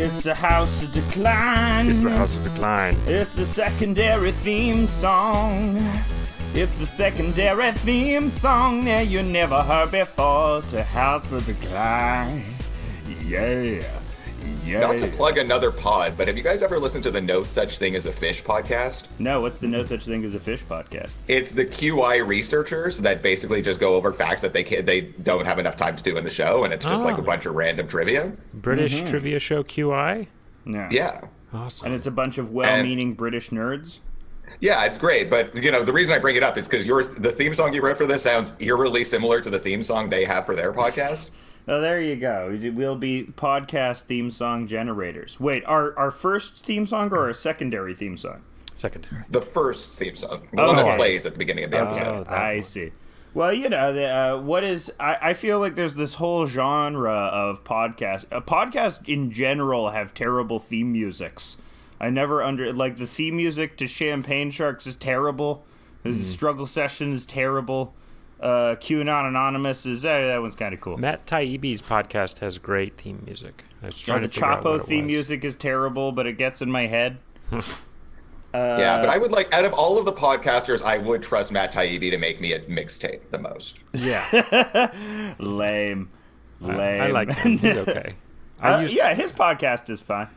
It's the House of Decline. It's the House of Decline. It's the secondary theme song. It's the secondary theme song that you never heard before to House of Decline. Yeah. Yeah. Not to plug another pod, but have you guys ever listened to the No Such Thing as a Fish podcast? No, what's the No Such Thing as a Fish podcast? It's the QI researchers that basically just go over facts that they don't have enough time to do in the show, and it's just like a bunch of random trivia. British trivia show QI? Yeah. Awesome. And it's a bunch of well-meaning British nerds? Yeah, it's great, but the reason I bring it up is because the theme song you wrote for this sounds eerily similar to the theme song they have for their podcast. Oh, there you go. We'll be podcast theme song generators. Wait, our first theme song or our secondary theme song? Secondary. The first theme song. The one that plays at the beginning of the episode. I see. Well, I feel like there's this whole genre of podcasts. Podcasts in general have terrible theme musics. I never the theme music to Champagne Sharks is terrible. The Struggle Session is terrible. QAnon Anonymous is that one's kind of cool. Matt Taibbi's podcast has great theme music. I was trying the to figure out what Chapo it theme was. music is terrible, but it gets in my head. Yeah, but I would out of all of the podcasters, I would trust Matt Taibbi to make me a mixtape the most. Yeah. Lame. I like him. He's okay. His podcast is fine.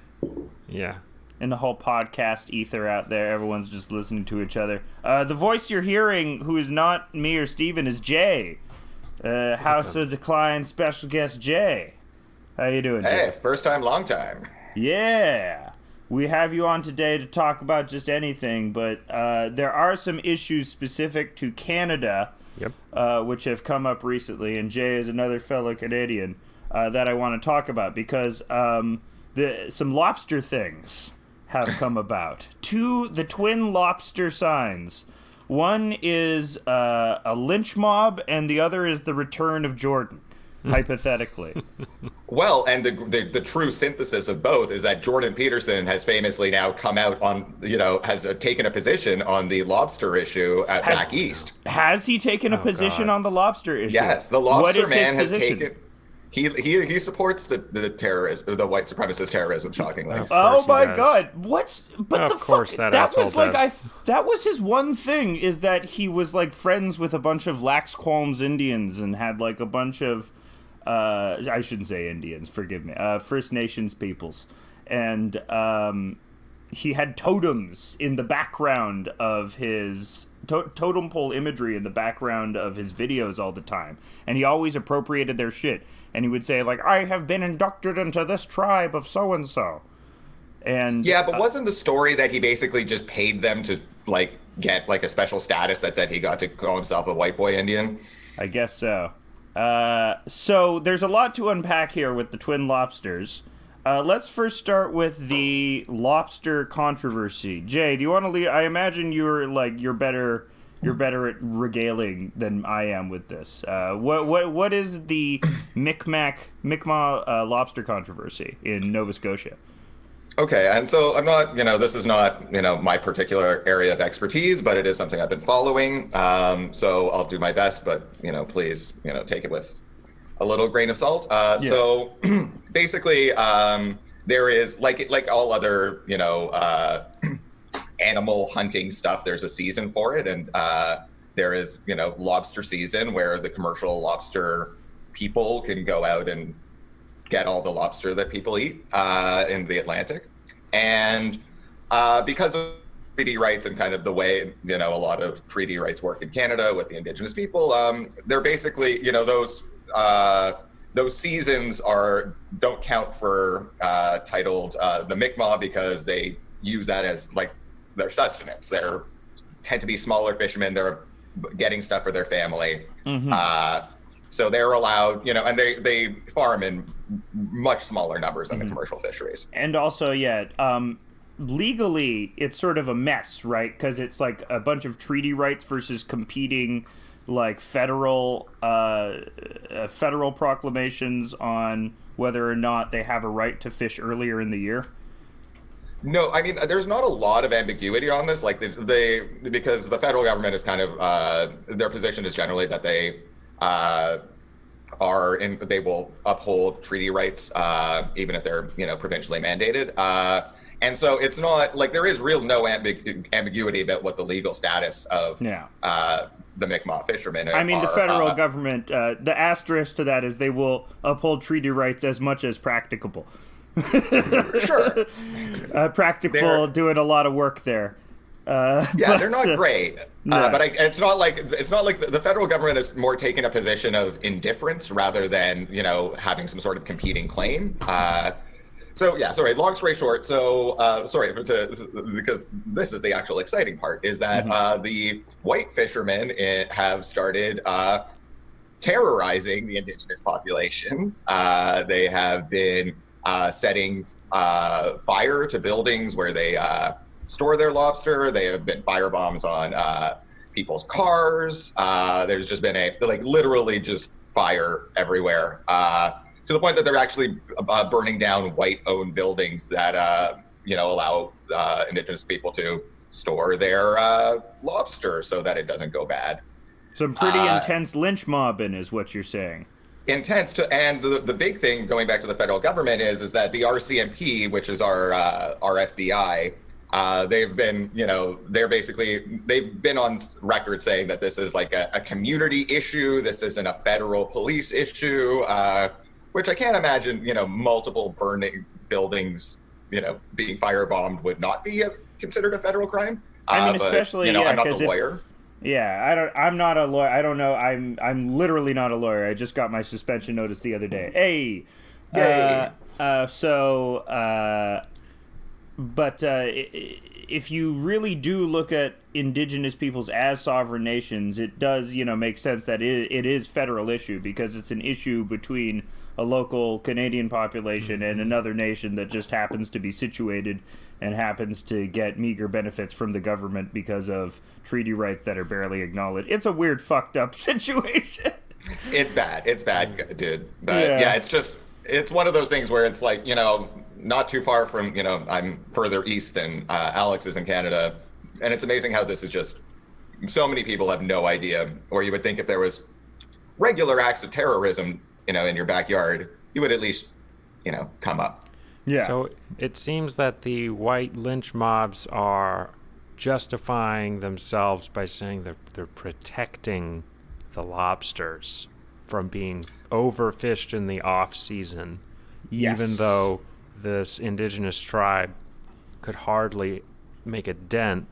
Yeah. And the whole podcast ether out there, everyone's just listening to each other. The voice you're hearing, who is not me or Steven, is Jay. House of Decline special guest Jay. How you doing, Jay? Hey, first time, long time. Yeah. We have you on today to talk about just anything, but there are some issues specific to Canada, which have come up recently, and Jay is another fellow Canadian that I want to talk about, because some lobster things have come about. The twin lobster signs. One is a lynch mob, and the other is the return of Jordan, hypothetically. Well, and the true synthesis of both is that Jordan Peterson has famously now come out on, has taken a position on the lobster issue back east. Has he taken a position on the lobster issue? Yes, the lobster man has position? taken... He supports the terrorism, the white supremacist terrorism, shockingly. Oh my God! That was like that was his one thing, is that he was like friends with a bunch of Lax Qualms Indians and had like a bunch of I shouldn't say Indians, forgive me, First Nations peoples, and he had totems in the background of his totem pole imagery in the background of his videos all the time, and he always appropriated their shit. And he would say, like, I have been inducted into this tribe of so-and-so. And yeah, but wasn't the story that he basically just paid them to, like, get, like, a special status that said he got to call himself a white boy Indian? I guess so. So there's a lot to unpack here with the twin lobsters. Let's first start with the lobster controversy. Jay, do you want to lead? I imagine you're better at regaling than I am with this. What is the Mi'kmaq lobster controversy in Nova Scotia? Okay, and so I'm not, this is not, my particular area of expertise, but it is something I've been following. So I'll do my best, but, please, take it with a little grain of salt. So basically, there is, like all other, animal hunting stuff, there's a season for it, and there is lobster season, where the commercial lobster people can go out and get all the lobster that people eat in the Atlantic. And because of treaty rights and kind of the way a lot of treaty rights work in Canada with the Indigenous people, they're basically those seasons don't count for titled the Mi'kmaq, because they use that as like their sustenance. They tend to be smaller fishermen. They're getting stuff for their family. So they're allowed, and they farm in much smaller numbers than the commercial fisheries. And also, legally, it's sort of a mess, right? Because it's like a bunch of treaty rights versus competing, like federal proclamations on whether or not they have a right to fish earlier in the year. No, I mean, there's not a lot of ambiguity on this, like because the federal government is kind of their position is generally that they they will uphold treaty rights, even if they're, provincially mandated. And so it's not like there is no ambiguity about what the legal status of the Mi'kmaq fishermen are. I mean, the federal government, the asterisk to that is they will uphold treaty rights as much as practicable. Sure. Practical, doing a lot of work there. They're not great. No. But it's not like the federal government is more taking a position of indifference rather than, having some sort of competing claim. Long story short. Because this is the actual exciting part, is that the white fishermen have started terrorizing the indigenous populations. They have been setting fire to buildings where they store their lobster. They have been firebombs on people's cars. There's just been literally just fire everywhere. To the point that they're actually burning down white-owned buildings that, allow indigenous people to store their lobster so that it doesn't go bad. Some pretty intense lynch mobbing is what you're saying. And the big thing, going back to the federal government, is that the RCMP, which is our FBI, they've been, they've been on record saying that this is like a community issue. This isn't a federal police issue. Which I can't imagine, multiple burning buildings, being firebombed would not be considered a federal crime. I mean, especially, I'm not the lawyer. I'm not a lawyer. I don't know. I'm literally not a lawyer. I just got my suspension notice the other day. Hey. Yay. If you really do look at indigenous peoples as sovereign nations, it does, make sense that it is federal issue, because it's an issue between a local Canadian population and another nation that just happens to be situated and happens to get meager benefits from the government because of treaty rights that are barely acknowledged. It's a weird, fucked up situation. It's bad, dude. But it's one of those things where it's like, not too far from, I'm further east than Alex is in Canada. And it's amazing how this is just, so many people have no idea, or you would think if there was regular acts of terrorism, in your backyard, you would at least, come up. Yeah. So it seems that the white lynch mobs are justifying themselves by saying that they're protecting the lobsters from being overfished in the off season, even though this indigenous tribe could hardly make a dent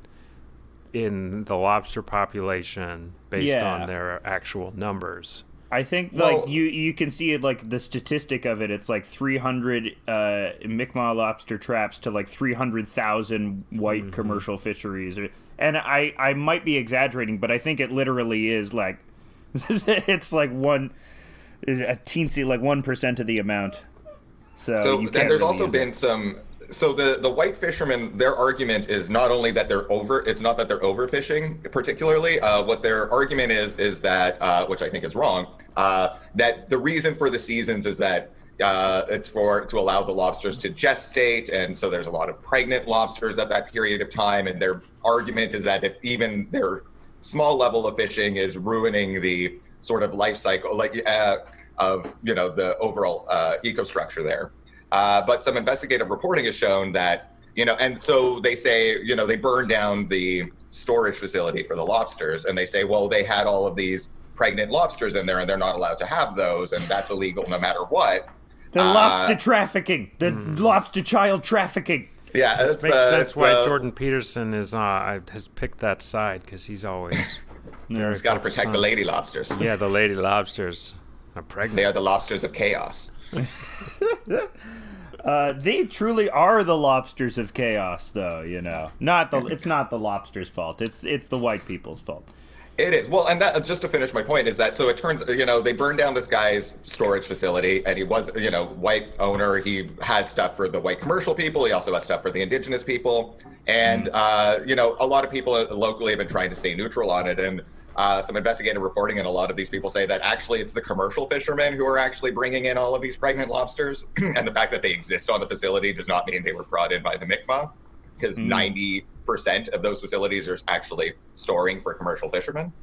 in the lobster population based on their actual numbers. I think you can see it, like the statistic of it. It's like 300 Mi'kmaq lobster traps to like 300,000 white commercial fisheries. And I might be exaggerating, but I think it literally is like it's like a teensy, like 1% of the amount. So and there's really also been some. So the white fishermen, their argument is not only that it's not that they're overfishing particularly. What their argument is that, which I think is wrong, that the reason for the seasons is that it's to allow the lobsters to gestate, and so there's a lot of pregnant lobsters at that period of time. And their argument is that if even their small level of fishing is ruining the sort of life cycle, of the overall ecostructure there. But some investigative reporting has shown that, and so they say, they burned down the storage facility for the lobsters, and they say, well, they had all of these pregnant lobsters in there and they're not allowed to have those, and that's illegal no matter what. The lobster trafficking, the lobster child trafficking. Yeah, it makes sense why Jordan Peterson has picked that side, because he's always he's got to protect the lady lobsters. Yeah, the lady lobsters are pregnant. They are the lobsters of chaos. They truly are the lobsters of chaos, though. It's not the lobsters' fault. It's the white people's fault. It is. Well, and that, just to finish my point, is that so it turns, they burned down this guy's storage facility, and he was, white owner. He has stuff for the white commercial people. He also has stuff for the indigenous people. And, a lot of people locally have been trying to stay neutral on it. And some investigative reporting, and a lot of these people say that actually it's the commercial fishermen who are actually bringing in all of these pregnant lobsters. And the fact that they exist on the facility does not mean they were brought in by the Mi'kmaq, because 90% of those facilities are actually storing for commercial fishermen.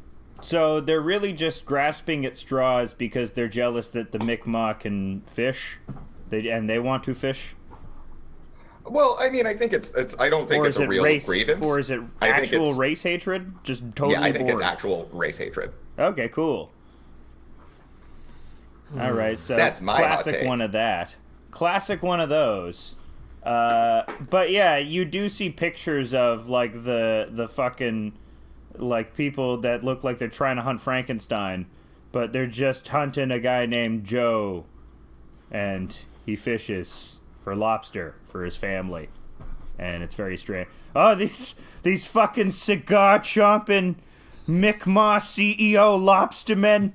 So they're really just grasping at straws because they're jealous that the Mi'kmaq can fish, they want to fish. Well, I mean, I think it's. I don't think it's a real grievance. Or is it actual race hatred? Just totally bored? Yeah, I think it's actual race hatred. Okay, cool. All right, so that's my classic one of that. Classic one of those. But yeah, you do see pictures of like the fucking like people that look like they're trying to hunt Frankenstein, but they're just hunting a guy named Joe, and he fishes for lobster for his family, and it's very strange. Oh, these fucking cigar chomping Mi'kmaq CEO lobstermen.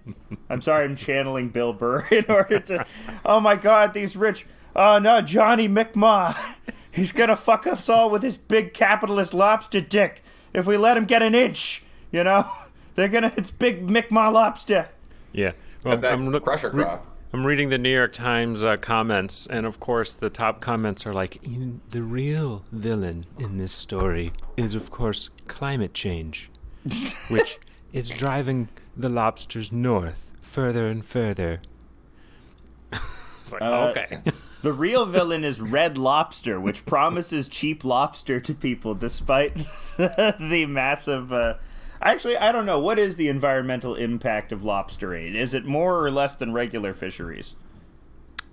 I'm sorry, I'm channeling Bill Burr in order to. Oh my God, these rich. Oh no, Johnny Mi'kmaq. He's gonna fuck us all with his big capitalist lobster dick if we let him get an inch. You know, it's big Mi'kmaq lobster. Yeah, well, crusher crop. I'm reading the New York Times comments, and of course the top comments are like, the real villain in this story is, of course, climate change, which is driving the lobsters north, further and further. It's like, okay. The real villain is Red Lobster, which promises cheap lobster to people despite the massive... Actually, I don't know. What is the environmental impact of lobstering? Is it more or less than regular fisheries?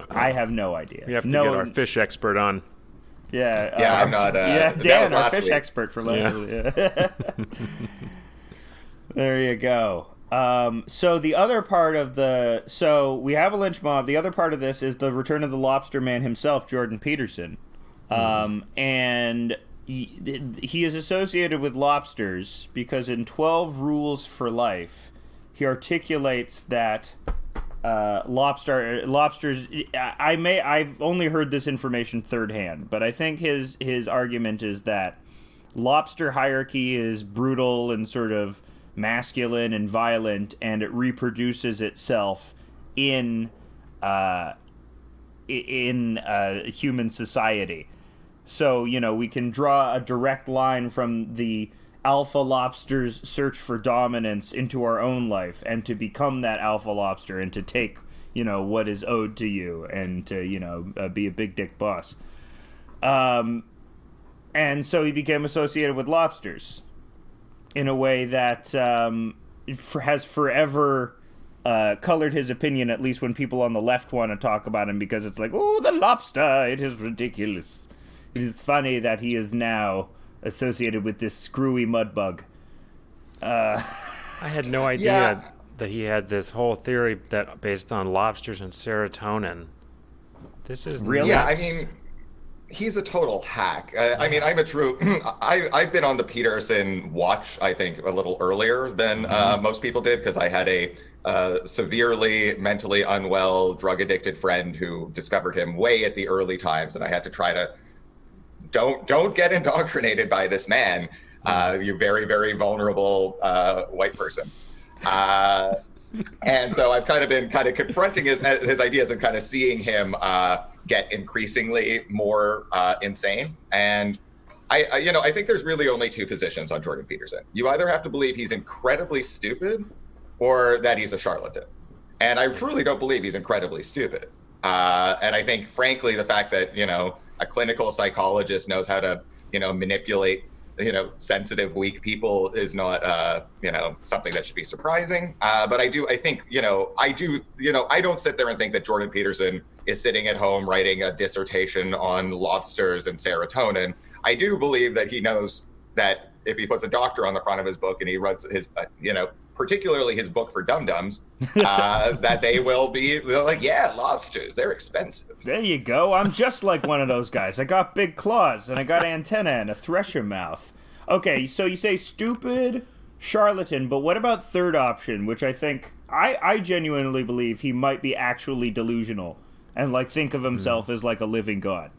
I have no idea. We have to get our fish expert on. Yeah. Yeah, I'm not... yeah, Dan, our fish expert for last week. Yeah. There you go. So the other part of so we have a lynch mob. The other part of this is the return of the lobster man himself, Jordan Peterson. And he is associated with lobsters because in 12 Rules for Life, he articulates that lobsters. I've only heard this information third hand, but I think his argument is that lobster hierarchy is brutal and sort of masculine and violent, and it reproduces itself in human society. So, we can draw a direct line from the alpha lobster's search for dominance into our own life, and to become that alpha lobster, and to take, what is owed to you, and to, be a big dick boss. And so he became associated with lobsters in a way that has forever colored his opinion, at least when people on the left want to talk about him, because it's like, oh, the lobster, it is ridiculous. It is funny that he is now associated with this screwy mudbug. I had no idea that he had this whole theory that based on lobsters and serotonin. This is really nuts. I mean, he's a total hack. I mean, I'm a true... I've been on the Peterson watch, I think, a little earlier than most people did, because I had a severely mentally unwell, drug-addicted friend who discovered him way at the early times, and I had to try to... Don't get indoctrinated by this man, you very, very vulnerable white person. And so I've been confronting his ideas and kind of seeing him get increasingly more insane. And I think there's really only two positions on Jordan Peterson. You either have to believe he's incredibly stupid or that he's a charlatan. And I truly don't believe he's incredibly stupid. And I think, frankly, the fact that, a clinical psychologist knows how to, manipulate, sensitive, weak people is not, something that should be surprising. But I don't sit there and think that Jordan Peterson is sitting at home writing a dissertation on lobsters and serotonin. I do believe that he knows that if he puts a doctor on the front of his book and he runs his, particularly his book for dum-dums, that they're like, yeah, lobsters, they're expensive. There you go. I'm just like one of those guys. I got big claws, and I got antenna and a thresher mouth. Okay, so you say stupid, charlatan, but what about third option, which I think, I genuinely believe he might be actually delusional, and think of himself as like a living god.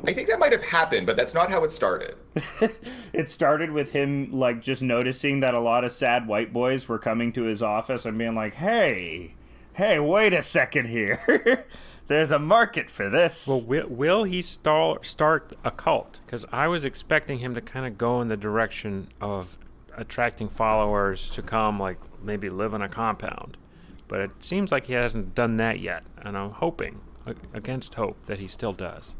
I think that might have happened, but that's not how it started. It started with him, just noticing that a lot of sad white boys were coming to his office and being like, hey, wait a second here. There's a market for this. Well, will he start a cult? Because I was expecting him to kind of go in the direction of attracting followers to come, like maybe live in a compound. But it seems like he hasn't done that yet, and I'm hoping, against hope, that he still does.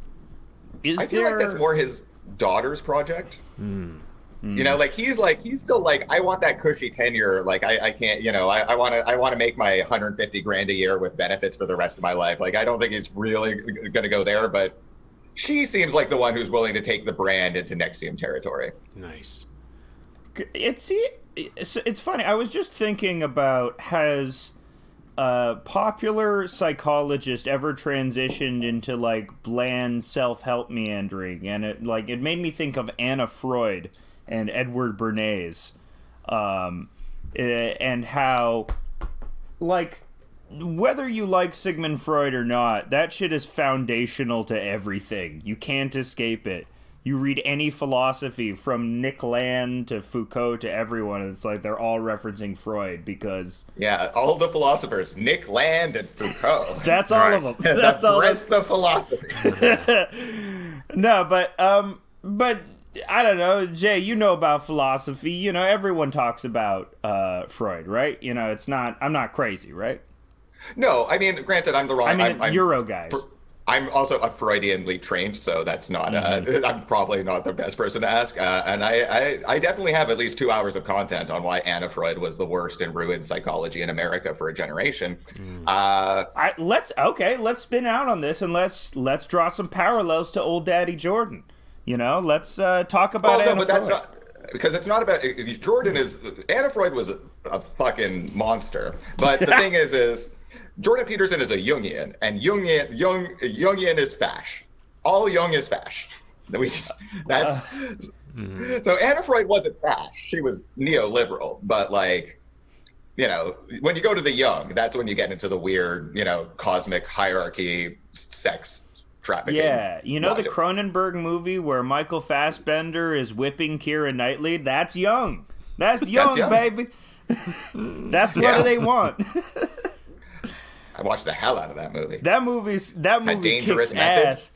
I feel like that's more his daughter's project. You know, like he's still like, I want that cushy tenure. Like I can't, you know, I want to make my $150,000 a year with benefits for the rest of my life. Like I don't think he's really going to go there, but she seems like the one who's willing to take the brand into NXIVM territory. Nice. It's funny. I was just thinking about, has a popular psychologist ever transitioned into like bland self-help meandering? And it made me think of Anna Freud and Edward Bernays, and how, like, whether you like Sigmund Freud or not, that shit is foundational to everything. You can't escape it. You read any philosophy from Nick Land to Foucault to everyone, and it's like they're all referencing Freud because... Yeah, all the philosophers, Nick Land and Foucault. That's all of them. That's all of the philosophy. No, but I don't know, Jay, you know about philosophy. You know, everyone talks about Freud, right? You know, I'm not crazy, right? No, I mean, granted, I'm the wrong... I'm Euro guys. I'm also a Freudianly trained, so that's not... I'm probably not the best person to ask. And I definitely have at least 2 hours of content on why Anna Freud was the worst and ruined psychology in America for a generation. Let's spin out on this and let's draw some parallels to old Daddy Jordan. You know, let's talk about Anna Freud. That's not... Because it's not about... Anna Freud was a fucking monster. But the thing is... Jordan Peterson is a Jungian, and Jungian is fash. All Jung is fash. So Anna Freud wasn't fash. She was neoliberal, but like, you know, when you go to the Jung, that's when you get into the weird, you know, cosmic hierarchy, sex trafficking. Yeah, you know logic. The Cronenberg movie where Michael Fassbender is whipping Keira Knightley? That's Jung. That's Jung, baby. That's what they want. I watched the hell out of that movie. That movie Dangerous kicks Method. ass.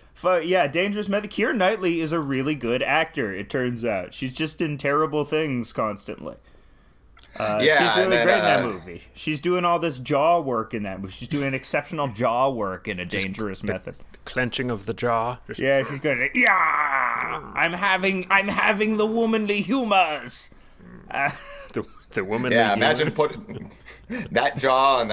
Dangerous Method. Keira Knightley is a really good actor, it turns out. She's just in terrible things constantly. She's really great in that movie. She's doing all this jaw work in that movie. She's doing exceptional jaw work in A Dangerous Method. Clenching of the jaw. Yeah, she's going, yeah, I'm having the womanly humors. The womanly Yeah, humor. imagine putting that jaw on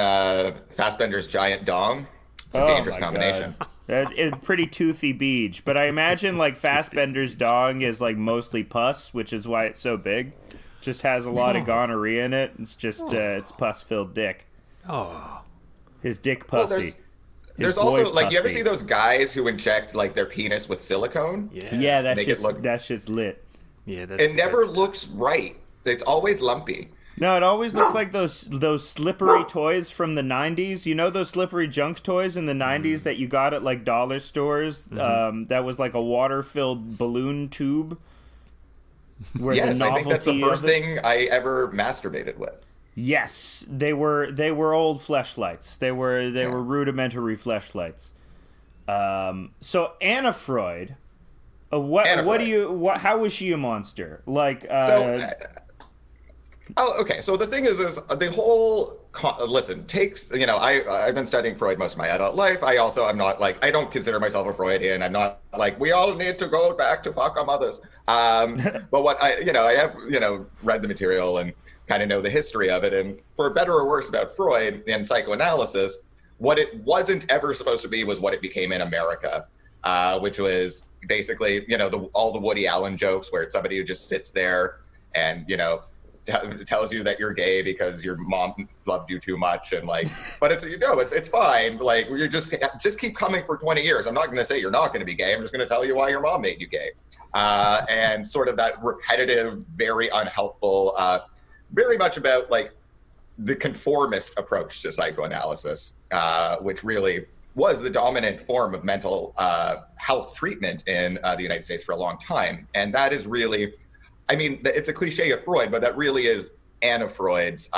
Fassbender's giant dong. It's a dangerous combination. It's pretty toothy beach, but I imagine like Fassbender's dong is like mostly pus, which is why it's so big. Just has a lot of gonorrhea in it. It's just it's pus-filled dick. Oh, his dick pussy. Well, there's also like, you ever see those guys who inject like their penis with silicone? Yeah, that's just lit. Yeah, it never looks right. It's always lumpy. No, it always looks like those slippery toys from the 90s. You know those slippery junk toys in the 90s that you got at like dollar stores? That was like a water-filled balloon tube. Yes, I think that's the first thing I ever masturbated with. Yes, they were old fleshlights. They were rudimentary fleshlights. So Anna Freud, how was she a monster? Like okay. So the thing is the whole takes, you know, I've been studying Freud most of my adult life. I'm not like, I don't consider myself a Freudian. I'm not like, we all need to go back to fuck our mothers. But what I have, read the material and kind of know the history of it. And for better or worse about Freud and psychoanalysis, what it wasn't ever supposed to be was what it became in America, which was basically, all the Woody Allen jokes where it's somebody who just sits there and, tells you that you're gay because your mom loved you too much, and like, but it's fine. Like, you just keep coming for 20 years. I'm not going to say you're not going to be gay. I'm just going to tell you why your mom made you gay. And sort of that repetitive, very unhelpful, very much about like the conformist approach to psychoanalysis, which really was the dominant form of mental health treatment in the United States for a long time. And that is really, I mean, it's a cliche of Freud, but that really is Anna Freud's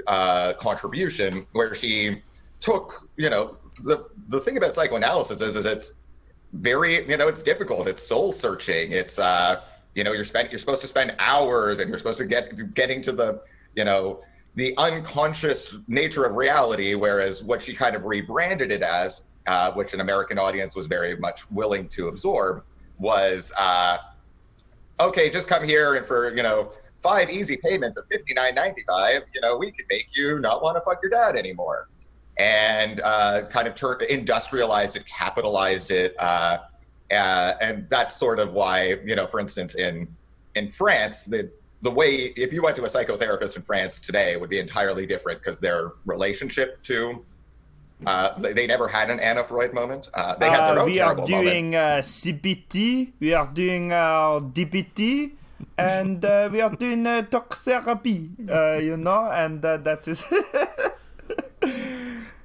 contribution, where she took, the thing about psychoanalysis is it's very, it's difficult. It's soul searching. It's, you're supposed to spend hours, and you're supposed to getting to the, the unconscious nature of reality. Whereas what she kind of rebranded it as, which an American audience was very much willing to absorb, was, okay, just come here, and for, 5 easy payments of $59.95, we can make you not want to fuck your dad anymore. And kind of industrialized it, capitalized it. And that's sort of why, for instance, in France, the way, if you went to a psychotherapist in France today, it would be entirely different, because their relationship to, they never had an Anna Freud moment. They had their own terrible moment. We are doing CBT, we are doing DBT, and we are doing talk therapy, and that is...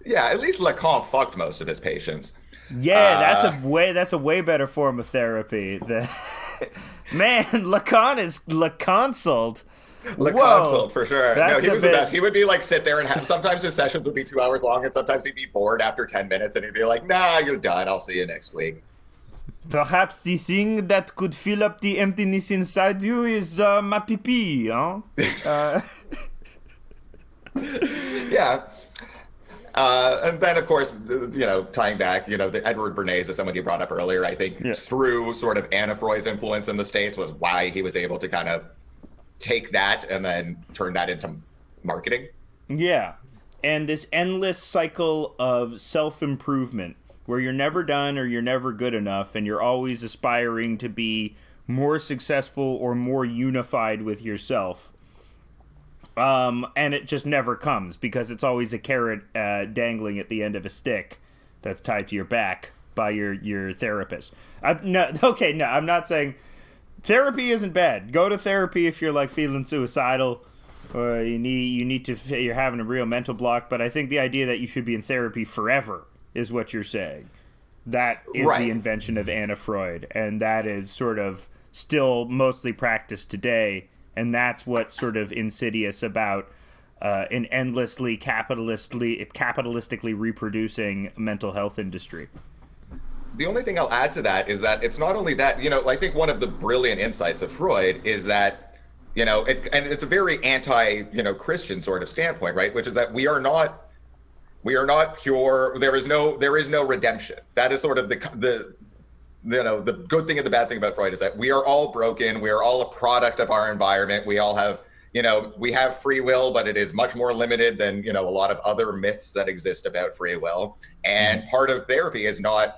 Yeah, at least Lacan fucked most of his patients. Yeah, that's a way better form of therapy. Man, Lacan is Lacanceled. Lacanceled, for sure. No, he was the best. He would be like, sit there and sometimes his sessions would be 2 hours long, and sometimes he'd be bored after 10 minutes, and he'd be like, nah, you're done. I'll see you next week. Perhaps the thing that could fill up the emptiness inside you is my pee-pee, huh? Yeah. And then, of course, tying back, the Edward Bernays is someone you brought up earlier, I think, through sort of Anna Freud's influence in the States was why he was able to kind of take that and then turn that into marketing. Yeah. And this endless cycle of self-improvement where you're never done or you're never good enough, and you're always aspiring to be more successful or more unified with yourself. And it just never comes, because it's always a carrot dangling at the end of a stick that's tied to your back by your therapist. I'm not saying therapy isn't bad. Go to therapy if you're like feeling suicidal, or you're having a real mental block. But I think the idea that you should be in therapy forever is what you're saying. That is right. The invention of Anna Freud, and that is sort of still mostly practiced today. And that's what's sort of insidious about an endlessly capitalistically reproducing mental health industry. The only thing I'll add to that is that it's not only that, I think one of the brilliant insights of Freud is that, and it's a very anti, Christian sort of standpoint, right? Which is that we are not pure. There is no redemption. That is sort of the good thing and the bad thing about Freud is that we are all broken. We are all a product of our environment. We all have, we have free will, but it is much more limited than, a lot of other myths that exist about free will. And part of therapy is not,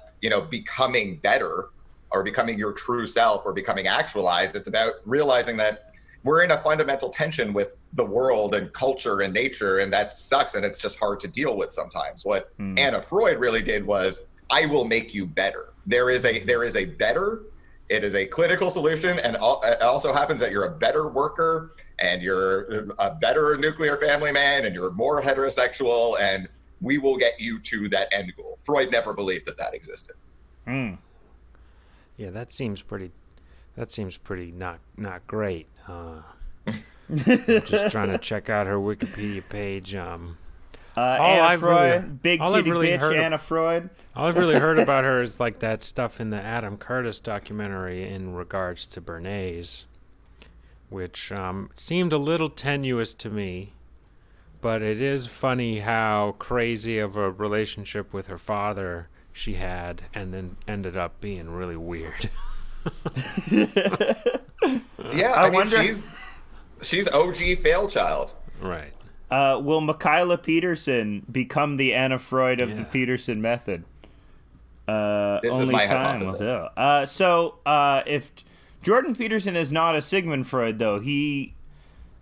becoming better or becoming your true self or becoming actualized. It's about realizing that we're in a fundamental tension with the world and culture and nature, and that sucks. And it's just hard to deal with sometimes. What Anna Freud really did was, I will make you better. There is a better, it is a clinical solution, and it also happens that you're a better worker, and you're a better nuclear family man, and you're more heterosexual, and we will get you to that end goal. Freud never believed that existed. Yeah, that seems pretty not great. I'm just trying to check out her Wikipedia page. Anna Freud, big titty bitch, Anna Freud. All I've really heard about her is like that stuff in the Adam Curtis documentary in regards to Bernays, which seemed a little tenuous to me, but it is funny how crazy of a relationship with her father she had, and then ended up being really weird. Yeah, I mean, she's OG fail child. Right. Will Michaela Peterson become the Anna Freud of the Peterson method? This is my hypothesis. So if Jordan Peterson is not a Sigmund Freud, though,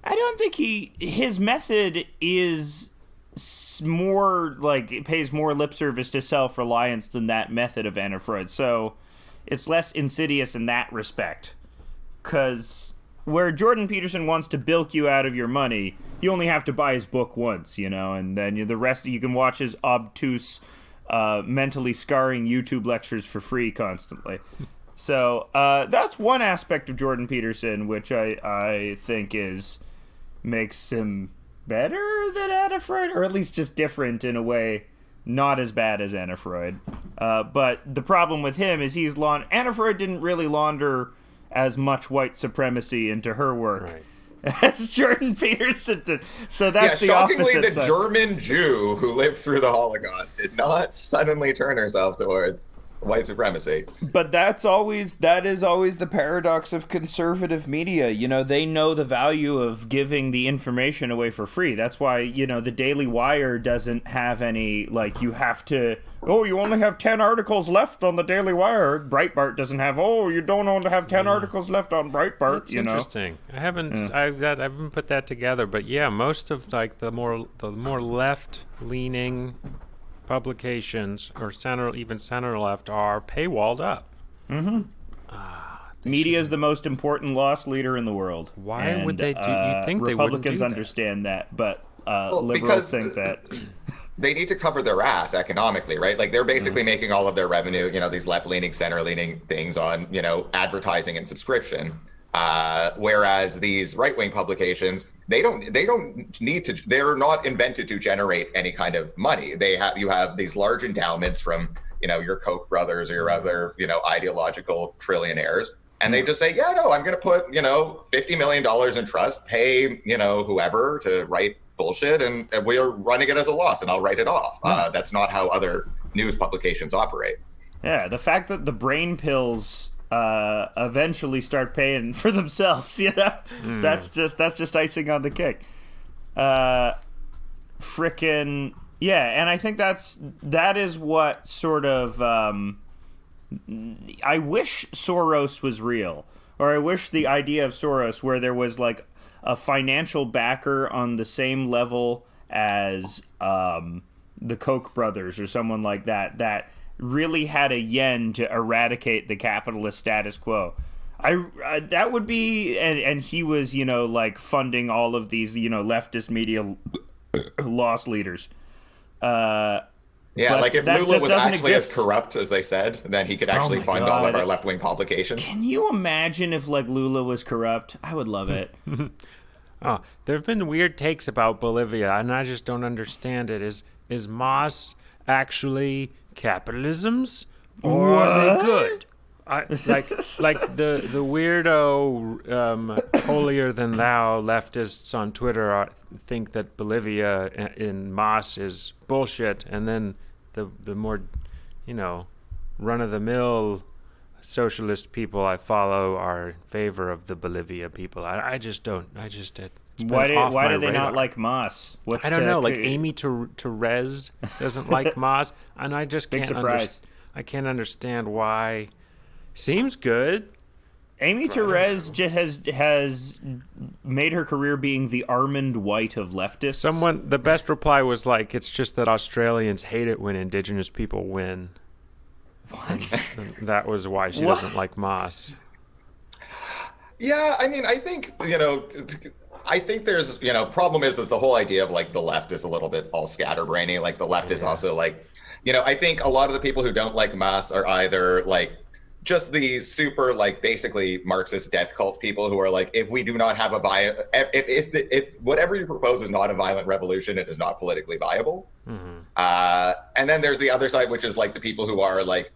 I don't think his method is more like, it pays more lip service to self-reliance than that method of Anna Freud. So it's less insidious in that respect. Because where Jordan Peterson wants to bilk you out of your money, you only have to buy his book once, and then the rest you can watch his obtuse, mentally scarring YouTube lectures for free constantly. So that's one aspect of Jordan Peterson, which I think makes him better than Anna Freud, or at least just different in a way, not as bad as Anna Freud. But the problem with him is Anna Freud didn't really launder as much white supremacy into her work. Right. As Jordan Peterson did. So that's the shockingly, opposite the side. German Jew who lived through the Holocaust did not suddenly turn herself towards white supremacy. But that is always the paradox of conservative media. You know, they know the value of giving the information away for free. That's why, you know, the Daily Wire doesn't have any, like, you have to, you only have 10 articles left on the Daily Wire. Breitbart doesn't have, you don't only have 10 articles left on Breitbart. That's interesting. I haven't put that together, but yeah, most of like the more left leaning publications or center left are paywalled up. Mm-hmm. Media is the most important loss leader in the world. Why would they do? You think Republicans they understand that, but liberals think that they need to cover their ass economically, right? Like they're basically making all of their revenue, you know, these left-leaning, center-leaning things on, you know, advertising and subscription. Whereas these right-wing publications, they don't need to, they're not invented to generate any kind of money. You have these large endowments from, you know, your Koch brothers or your other, you know, ideological trillionaires. And they just say, I'm going to put, you know, $50 million in trust, pay, you know, whoever to write bullshit, and we're running it as a loss, and I'll write it off. That's not how other news publications operate. Yeah, the fact that the brain pills eventually start paying for themselves, you know, that's just icing on the cake. Frickin' yeah, and I think that is what sort of I wish Soros was real, or I wish the idea of Soros where there was like a financial backer on the same level as the Koch brothers or someone like that really had a yen to eradicate the capitalist status quo. That would be, and he was, you know, like funding all of these, you know, leftist media loss leaders. Like if Lula was actually as corrupt as they said, then he could actually fund all of our left-wing publications. Can you imagine if like Lula was corrupt? I would love it. There have been weird takes about Bolivia, and I just don't understand it. Is Mas actually capitalism's, or are they good? Like the weirdo holier than thou leftists on Twitter think that Bolivia in Mas is bullshit, and then the more, you know, run of the mill socialist people I follow are in favor of the Bolivia people. I just don't. Why do they not like Mas? I don't know. Like Amy Therese doesn't like Mas, and I just can't. I can't understand why. Seems good. Amy Therese has made her career being the Armand White of leftists. The best reply was like, it's just that Australians hate it when Indigenous people win. What? That was why she doesn't like Mas. Yeah, I mean, I think, you know, there's, you know, problem is the whole idea of like the left is a little bit all scatterbrainy. Like the left is also like, you know, I think a lot of the people who don't like Mas are either like just the super like basically Marxist death cult people who are like, if we do not have if whatever you propose is not a violent revolution, it is not politically viable. And then there's the other side, which is like the people who are like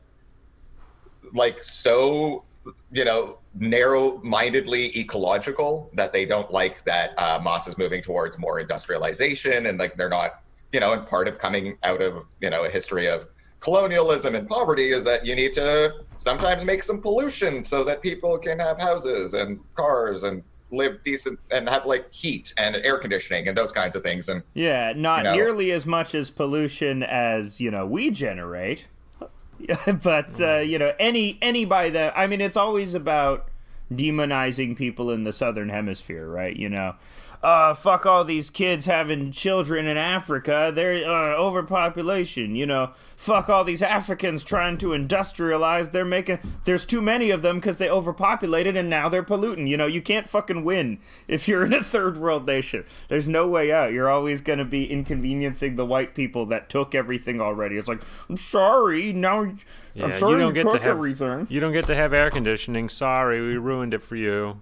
so, you know, narrow-mindedly ecological that they don't like that Mas is moving towards more industrialization, and like they're not, you know, and part of coming out of, you know, a history of colonialism and poverty is that you need to sometimes make some pollution so that people can have houses and cars and live decent and have like heat and air conditioning and those kinds of things. And not nearly as much as pollution as, you know, we generate. But you know, any by that, I mean, it's always about demonizing people in the southern hemisphere, right? You know, fuck all these kids having children in Africa. They're overpopulation. You know, fuck all these Africans trying to industrialize. There's too many of them because they overpopulated and now they're polluting. You know, you can't fucking win if you're in a third world nation. There's no way out. You're always going to be inconveniencing the white people that took everything already. It's like, I'm sorry, now I'm sorry you took everything. You don't get to have air conditioning. Sorry, we ruined it for you.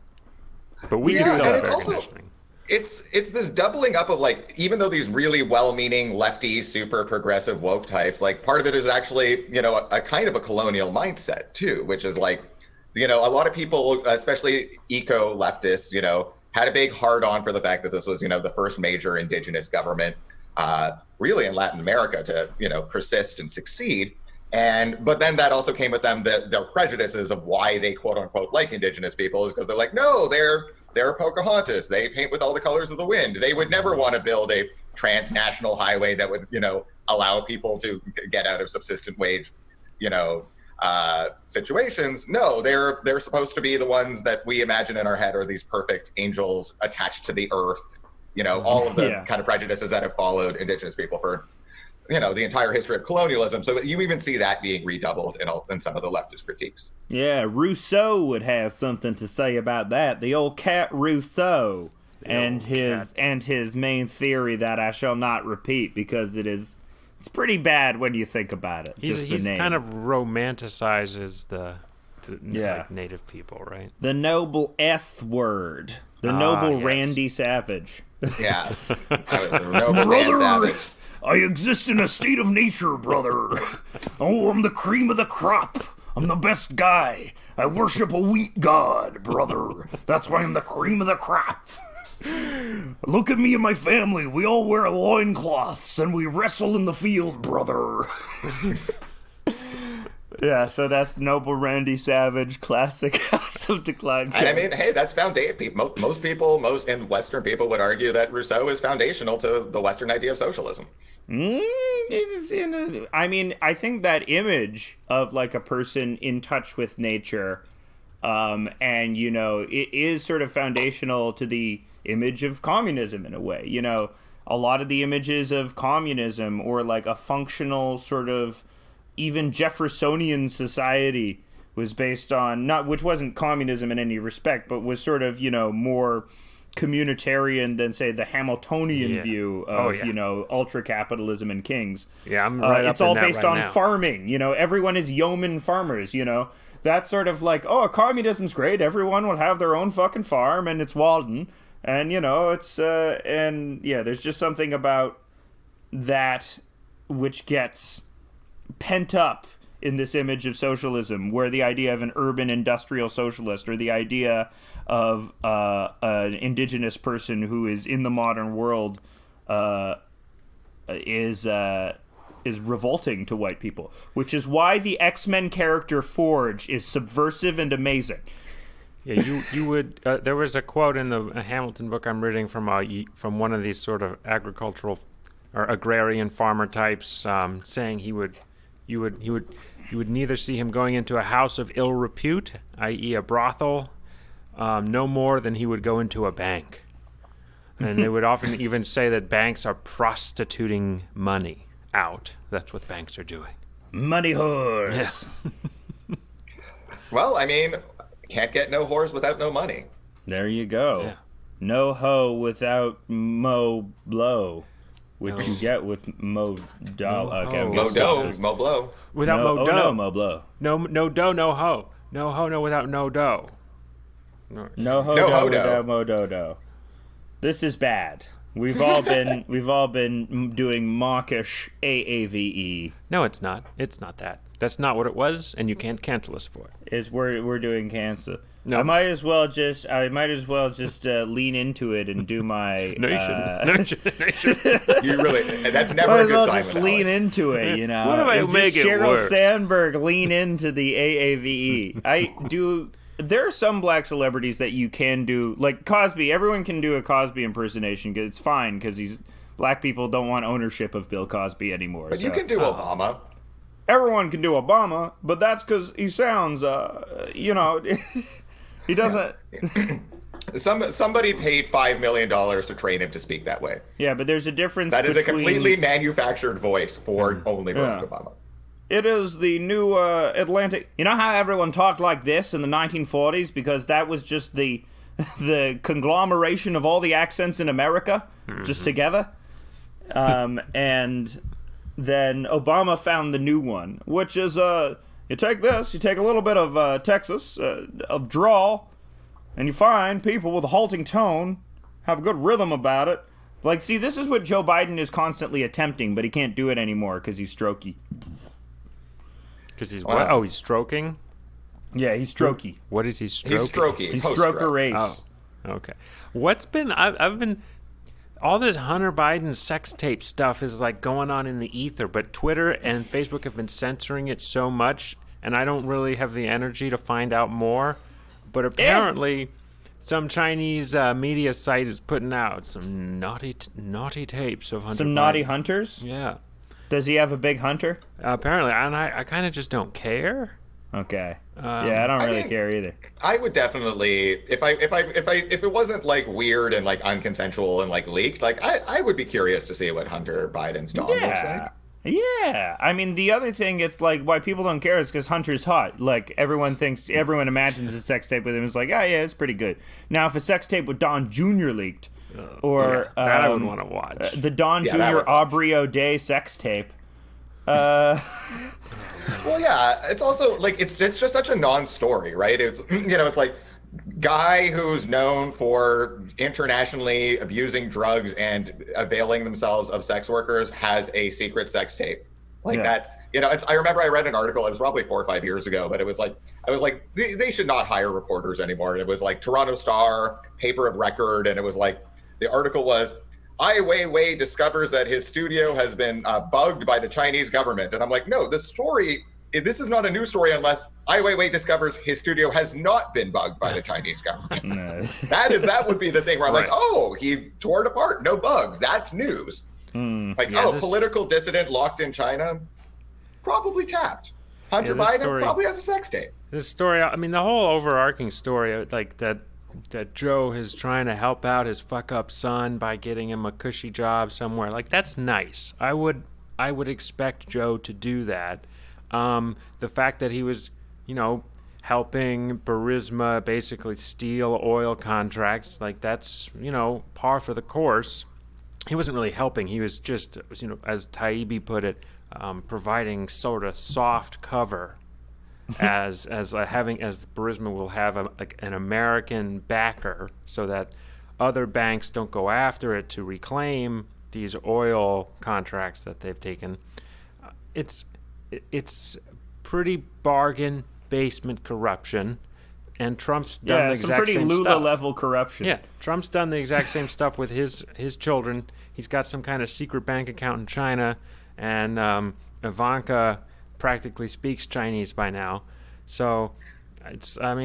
But we can still have air conditioning. It's this doubling up of like, even though these really well-meaning lefty, super progressive woke types, like part of it is actually, you know, a kind of a colonial mindset too, which is like, a lot of people, especially eco-leftists, had a big hard-on for the fact that this was, the first major indigenous government, really in Latin America to, persist and succeed. But then that also came with them their prejudices of why they quote unquote like indigenous people, is because they're like, no, they're Pocahontas. They paint with all the colors of the wind. They would never want to build a transnational highway that would, allow people to get out of subsistent wage, situations. No, they're supposed to be the ones that we imagine in our head are these perfect angels attached to the earth. All of the kind of prejudices that have followed indigenous people for, the entire history of colonialism. So you even see that being redoubled in some of the leftist critiques. Yeah, Rousseau would have something to say about that. The old cat Rousseau and his main theory that I shall not repeat because it's pretty bad when you think about it. He's kind of romanticizes the like native people, right? The noble S word. The noble yes. Randy Savage. Yeah. That was the noble Dan Savage. I exist in a state of nature, brother. Oh, I'm the cream of the crop. I'm the best guy. I worship a wheat god, brother. That's why I'm the cream of the crop. Look at me and my family. We all wear loincloths and we wrestle in the field, brother. Yeah, so that's noble Randy Savage, classic House of Decline. And I mean, hey, that's foundational. Most people, and Western people would argue that Rousseau is foundational to the Western idea of socialism. I mean, I think that image of like a person in touch with nature, and it is sort of foundational to the image of communism in a way. A lot of the images of communism or like a functional sort of even Jeffersonian society was based on which wasn't communism in any respect, but was sort of, more communitarian than say the Hamiltonian view of, ultra capitalism and kings. Yeah, I'm right. It's all based on farming. Everyone is yeoman farmers. That's sort of like, communism's great. Everyone will have their own fucking farm and it's Walden. And, it's, there's just something about that which gets pent up in this image of socialism, where the idea of an urban industrial socialist or the idea of an indigenous person who is in the modern world is revolting to white people, which is why the X-Men character Forge is subversive and amazing. Yeah, you would. There was a quote in the Hamilton book I'm reading from one of these sort of agricultural or agrarian farmer types, saying you would neither see him going into a house of ill repute, i.e. a brothel, no more than he would go into a bank. And they would often even say that banks are prostituting money out. That's what banks are doing. Money whores. Yes. Well, I mean, can't get no whores without no money. There you go. Yeah. No hoe without mo blow. Which you get with Mo Dough. Okay, Mo Dough, Mo Blow. Without Mo Dough. Oh, no, Mo Blow. No dough, no hoe. No hoe, no without no dough. No ho dough without Mo Dough. This is bad. We've all been doing mawkish AAVE. No, it's not. It's not that. That's not what it was, and you can't cancel us for it. We're doing cancel. No. I might as well just lean into it and do my. No, you shouldn't. No, you shouldn't. You really. That's never a good sign. Just lean into it, What if I make it Sheryl worse? Sandberg lean into the AAVE. There are some black celebrities that you can do, like Cosby. Everyone can do a Cosby impersonation. It's fine because black people don't want ownership of Bill Cosby anymore. But you can do Obama. Everyone can do Obama, but that's because he sounds, he doesn't. Somebody paid $5 million to train him to speak that way. Yeah, but there's a difference. That is a completely manufactured voice for only Barack Obama. It is the new Atlantic. You know how everyone talked like this in the 1940s because that was just the conglomeration of all the accents in America just together, and then Obama found the new one, which is you take a little bit of Texas, a drawl, and you find people with a halting tone have a good rhythm about it. Like, see, this is what Joe Biden is constantly attempting, but he can't do it anymore because he's strokey. Because he's what? Oh, he's stroking? Yeah, he's strokey. What is he stroking? He's strokey. He's stroker race. Oh, okay. I've been all this Hunter Biden sex tape stuff is like going on in the ether, but Twitter and Facebook have been censoring it so much, and I don't really have the energy to find out more. But apparently, some Chinese media site is putting out some naughty tapes of Hunter. Some Biden. naughty hunters. Yeah. Does he have a big hunter? Apparently, and I kind of just don't care. Okay. Yeah, I don't really care either. I would definitely, if it wasn't like weird and like unconsensual and like leaked, like I would be curious to see what Hunter Biden's dog looks like. Yeah. I mean, the other thing, it's like why people don't care is because Hunter's hot. Like everyone imagines a sex tape with him is like, oh yeah, it's pretty good. Now, if a sex tape with Don Jr. leaked, or that I would want to watch the Don Jr. Aubrey O'Day sex tape. Well, yeah, it's also like it's just such a non-story, right? It's it's like guy who's known for internationally abusing drugs and availing themselves of sex workers has a secret sex tape. Like that, I remember I read an article, it was probably 4 or 5 years ago, but I was like, they should not hire reporters anymore. And it was like Toronto Star, paper of record, and it was like, the article was, Ai Weiwei discovers that his studio has been bugged by the Chinese government. And I'm like, no, this is not a news story unless Ai Weiwei discovers his studio has not been bugged by the Chinese government. No. That would be the thing where I'm like, oh, he tore it apart, no bugs. That's news. Political dissident locked in China, probably tapped. Hunter Biden probably has a sex tape. This story, I mean, the whole overarching story, like that Joe is trying to help out his fuck-up son by getting him a cushy job somewhere. Like, that's nice. I would expect Joe to do that. The fact that he was, helping Burisma basically steal oil contracts, like that's, par for the course. He wasn't really helping. He was just, as Taibbi put it, providing sort of soft cover as Burisma will have an American backer so that other banks don't go after it to reclaim these oil contracts that they've taken. It's pretty bargain basement corruption, and Trump's done the exact same stuff. Pretty Lula level corruption. Yeah, Trump's done the exact same stuff with his children. He's got some kind of secret bank account in China, and Ivanka practically speaks Chinese by now. So, give me some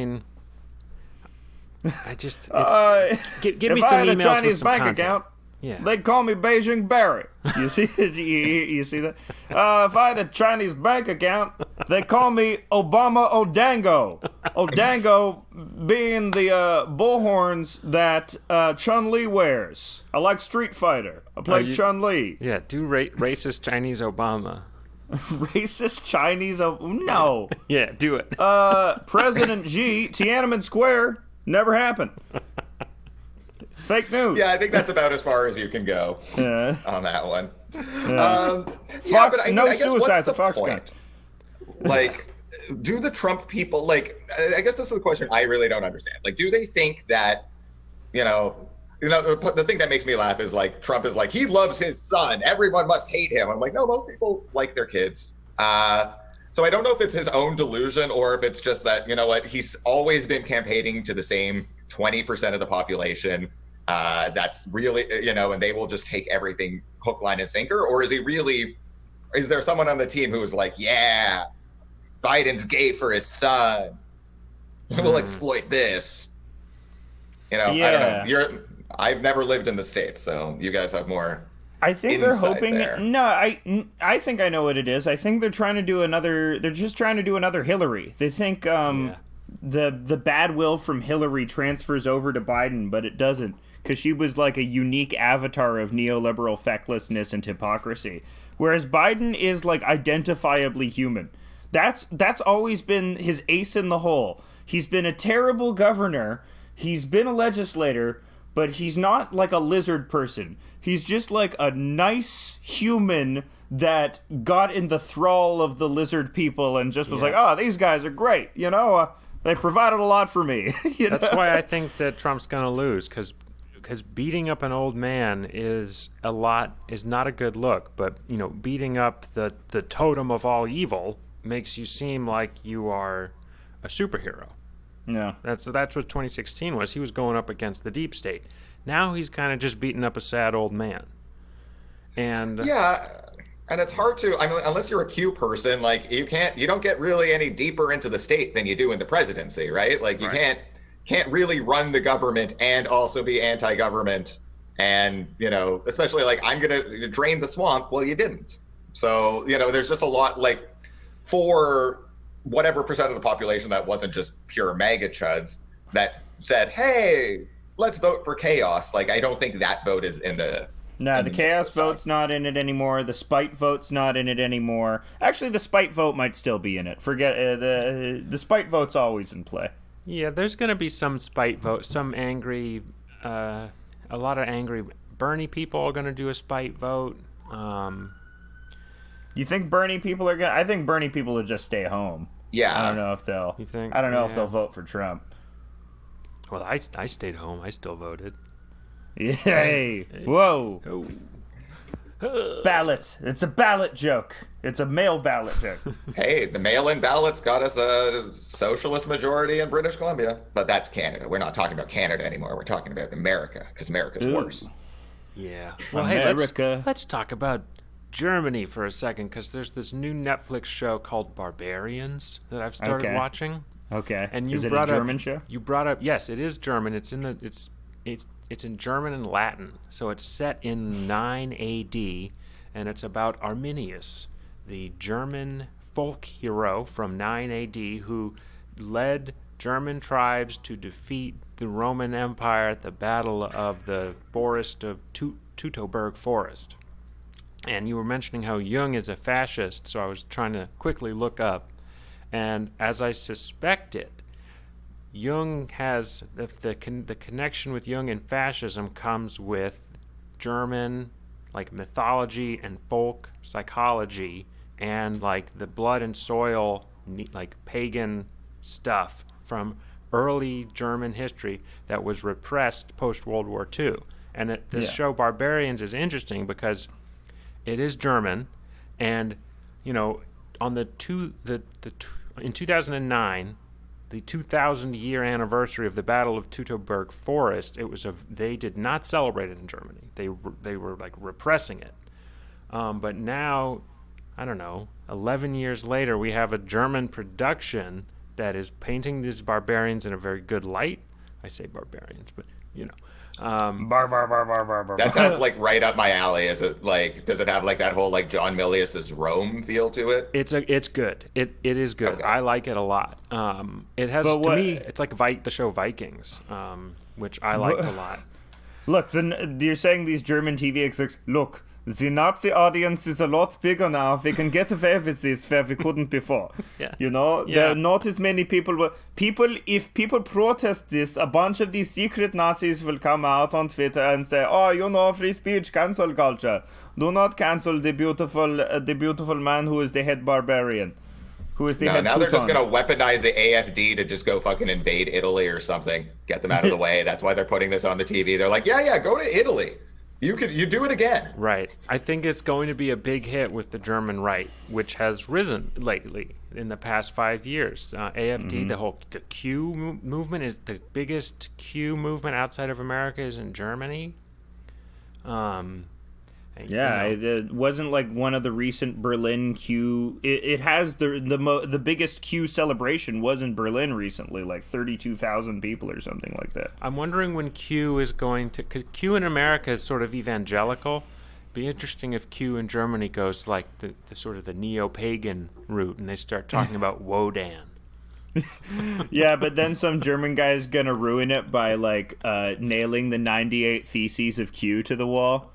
emails with some bank content. Account, yeah, they'd call me Beijing Barry. You see, you see that? If I had a Chinese bank account, they call me Obama Odango. Odango being the bullhorns that Chun-Li wears. I like Street Fighter. I play Chun-Li. Yeah, do racist Chinese Obama. Racist Chinese? No. Yeah, do it. President Xi, Tiananmen Square, never happened. Fake news. Yeah, I think that's about as far as you can go on that one. Fox, but no suicides at Foxconn. Like, do the Trump people, like, I guess this is the question I really don't understand. Like, do they think that, the thing that makes me laugh is like Trump is like, he loves his son, everyone must hate him. I'm like, no, most people like their kids. So I don't know if it's his own delusion or if it's just that, he's always been campaigning to the same 20% of the population. That's really, and they will just take everything hook, line, and sinker. Or is there someone on the team who's like, yeah, Biden's gay for his son. We'll exploit this. I don't know. I've never lived in the States, so you guys have more. I think they're hoping. There. No, I think I know what it is. I think they're trying to do another. They're just trying to do another Hillary. They think the bad will from Hillary transfers over to Biden, but it doesn't, because she was like a unique avatar of neoliberal fecklessness and hypocrisy, whereas Biden is like identifiably human. That's always been his ace in the hole. He's been a terrible governor. He's been a legislator, but he's not like a lizard person. He's just like a nice human that got in the thrall of the lizard people and just was like, oh, these guys are great. They provided a lot for me. That's why I think that Trump's going to lose, because beating up an old man is not a good look. But, beating up the totem of all evil makes you seem like you are a superhero. Yeah. That's what 2016 was. He was going up against the deep state. Now he's kind of just beating up a sad old man. And and it's hard to, I mean, unless you're a Q person, like you don't get really any deeper into the state than you do in the presidency, right? Like you can't really run the government and also be anti-government. And, especially like, I'm going to drain the swamp. Well, you didn't. So, there's just a lot, like, for whatever percent of the population that wasn't just pure MAGA chuds that said, hey, let's vote for chaos. Like, I don't think that vote is in the... No, the chaos vote's not in it anymore. The spite vote's not in it anymore. Actually, the spite vote might still be in it. Forget the spite vote's always in play. Yeah, there's going to be some spite vote, some angry, a lot of angry Bernie people are going to do a spite vote. You think Bernie people are going to... I think Bernie people will just stay home. Yeah. I don't know if they'll... You think? I don't know if they'll vote for Trump. Well, I stayed home. I still voted. Yay! Whoa! Ballot. It's a ballot joke. It's a mail ballot joke. Hey, the mail-in ballots got us a socialist majority in British Columbia. But that's Canada. We're not talking about Canada anymore. We're talking about America, because America's worse. Yeah. Well, America. Hey, let's talk about Germany for a second, because there's this new Netflix show called Barbarians that I've started watching. Okay. And is it a German show? You brought up, yes, it is German. It's in German and Latin, so it's set in 9 A.D., and it's about Arminius, the German folk hero from 9 A.D. who led German tribes to defeat the Roman Empire at the Battle of the Forest of Teutoburg Forest. And you were mentioning how Jung is a fascist, so I was trying to quickly look up, and as I suspected, Jung has the connection with Jung and fascism comes with German like mythology and folk psychology and like the blood and soil like pagan stuff from early German history that was repressed post World War II. And this show Barbarians is interesting because it is German, and on in 2009. The 2,000-year anniversary of the Battle of Teutoburg Forest, they did not celebrate it in Germany. They were like repressing it. But now, I don't know, 11 years later, we have a German production that is painting these barbarians in a very good light. I say barbarians, but that sounds like right up my alley. Is it like, does it have like that whole like John Milius's Rome feel to it? It's good. It is good. Okay. I like it a lot. It has to me. It's like the show Vikings, which I liked a lot. Look, you're saying these German TV execs. Look, the Nazi audience is a lot bigger now. We can get away with this where we couldn't before. There are not as many people. If people protest this, a bunch of these secret Nazis will come out on Twitter and say, "Oh, free speech, cancel culture. Do not cancel the beautiful man who is the head barbarian." Now they're just going to weaponize the AFD to just go fucking invade Italy or something. Get them out of the way. That's why they're putting this on the TV. They're like, go to Italy. You do it again. Right. I think it's going to be a big hit with the German right, which has risen lately in the past 5 years. AFD, the Q movement is the biggest Q movement outside of America is in Germany. It wasn't like one of the recent Berlin Q. It has the biggest Q celebration was in Berlin recently, like 32,000 people or something like that. I'm wondering when Q is going to. Cause Q in America is sort of evangelical. Be interesting if Q in Germany goes like the sort of the neo-pagan route, and they start talking about Wodan. Yeah, but then some German guy is gonna ruin it by like nailing the 98 theses of Q to the wall.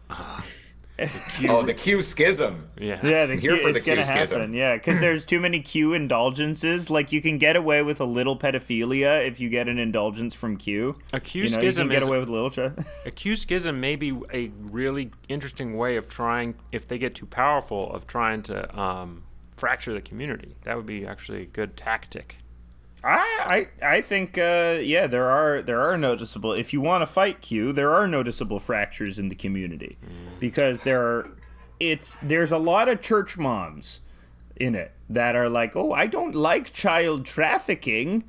The Q schism. Yeah, It's gonna happen. Yeah, because there's too many Q indulgences. Like you can get away with a little pedophilia if you get an indulgence from Q. A Q schism you can get away with a little. A Q schism may be a really interesting way of trying, if they get too powerful, of trying to fracture the community. That would be actually a good tactic. I think there are noticeable, if you want to fight Q, there are noticeable fractures in the community because there's a lot of church moms in it that are like, oh, I don't like child trafficking.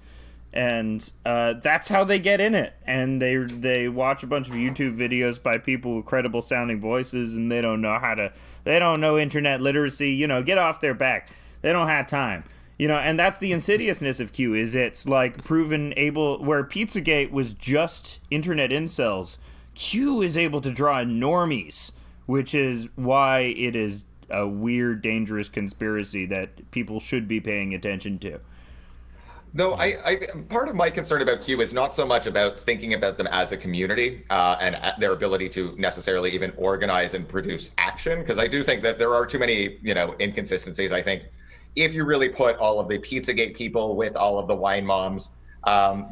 And that's how they get in it. And they watch a bunch of YouTube videos by people with credible sounding voices, and they don't know internet literacy. Get off their back. They don't have time. And that's the insidiousness of Q, is it's like proven able, where Pizzagate was just internet incels, Q is able to draw normies, which is why it is a weird, dangerous conspiracy that people should be paying attention to. Though I part of my concern about Q is not so much about thinking about them as a community and their ability to necessarily even organize and produce action, because I do think that there are too many, inconsistencies. I think if you really put all of the Pizzagate people with all of the wine moms,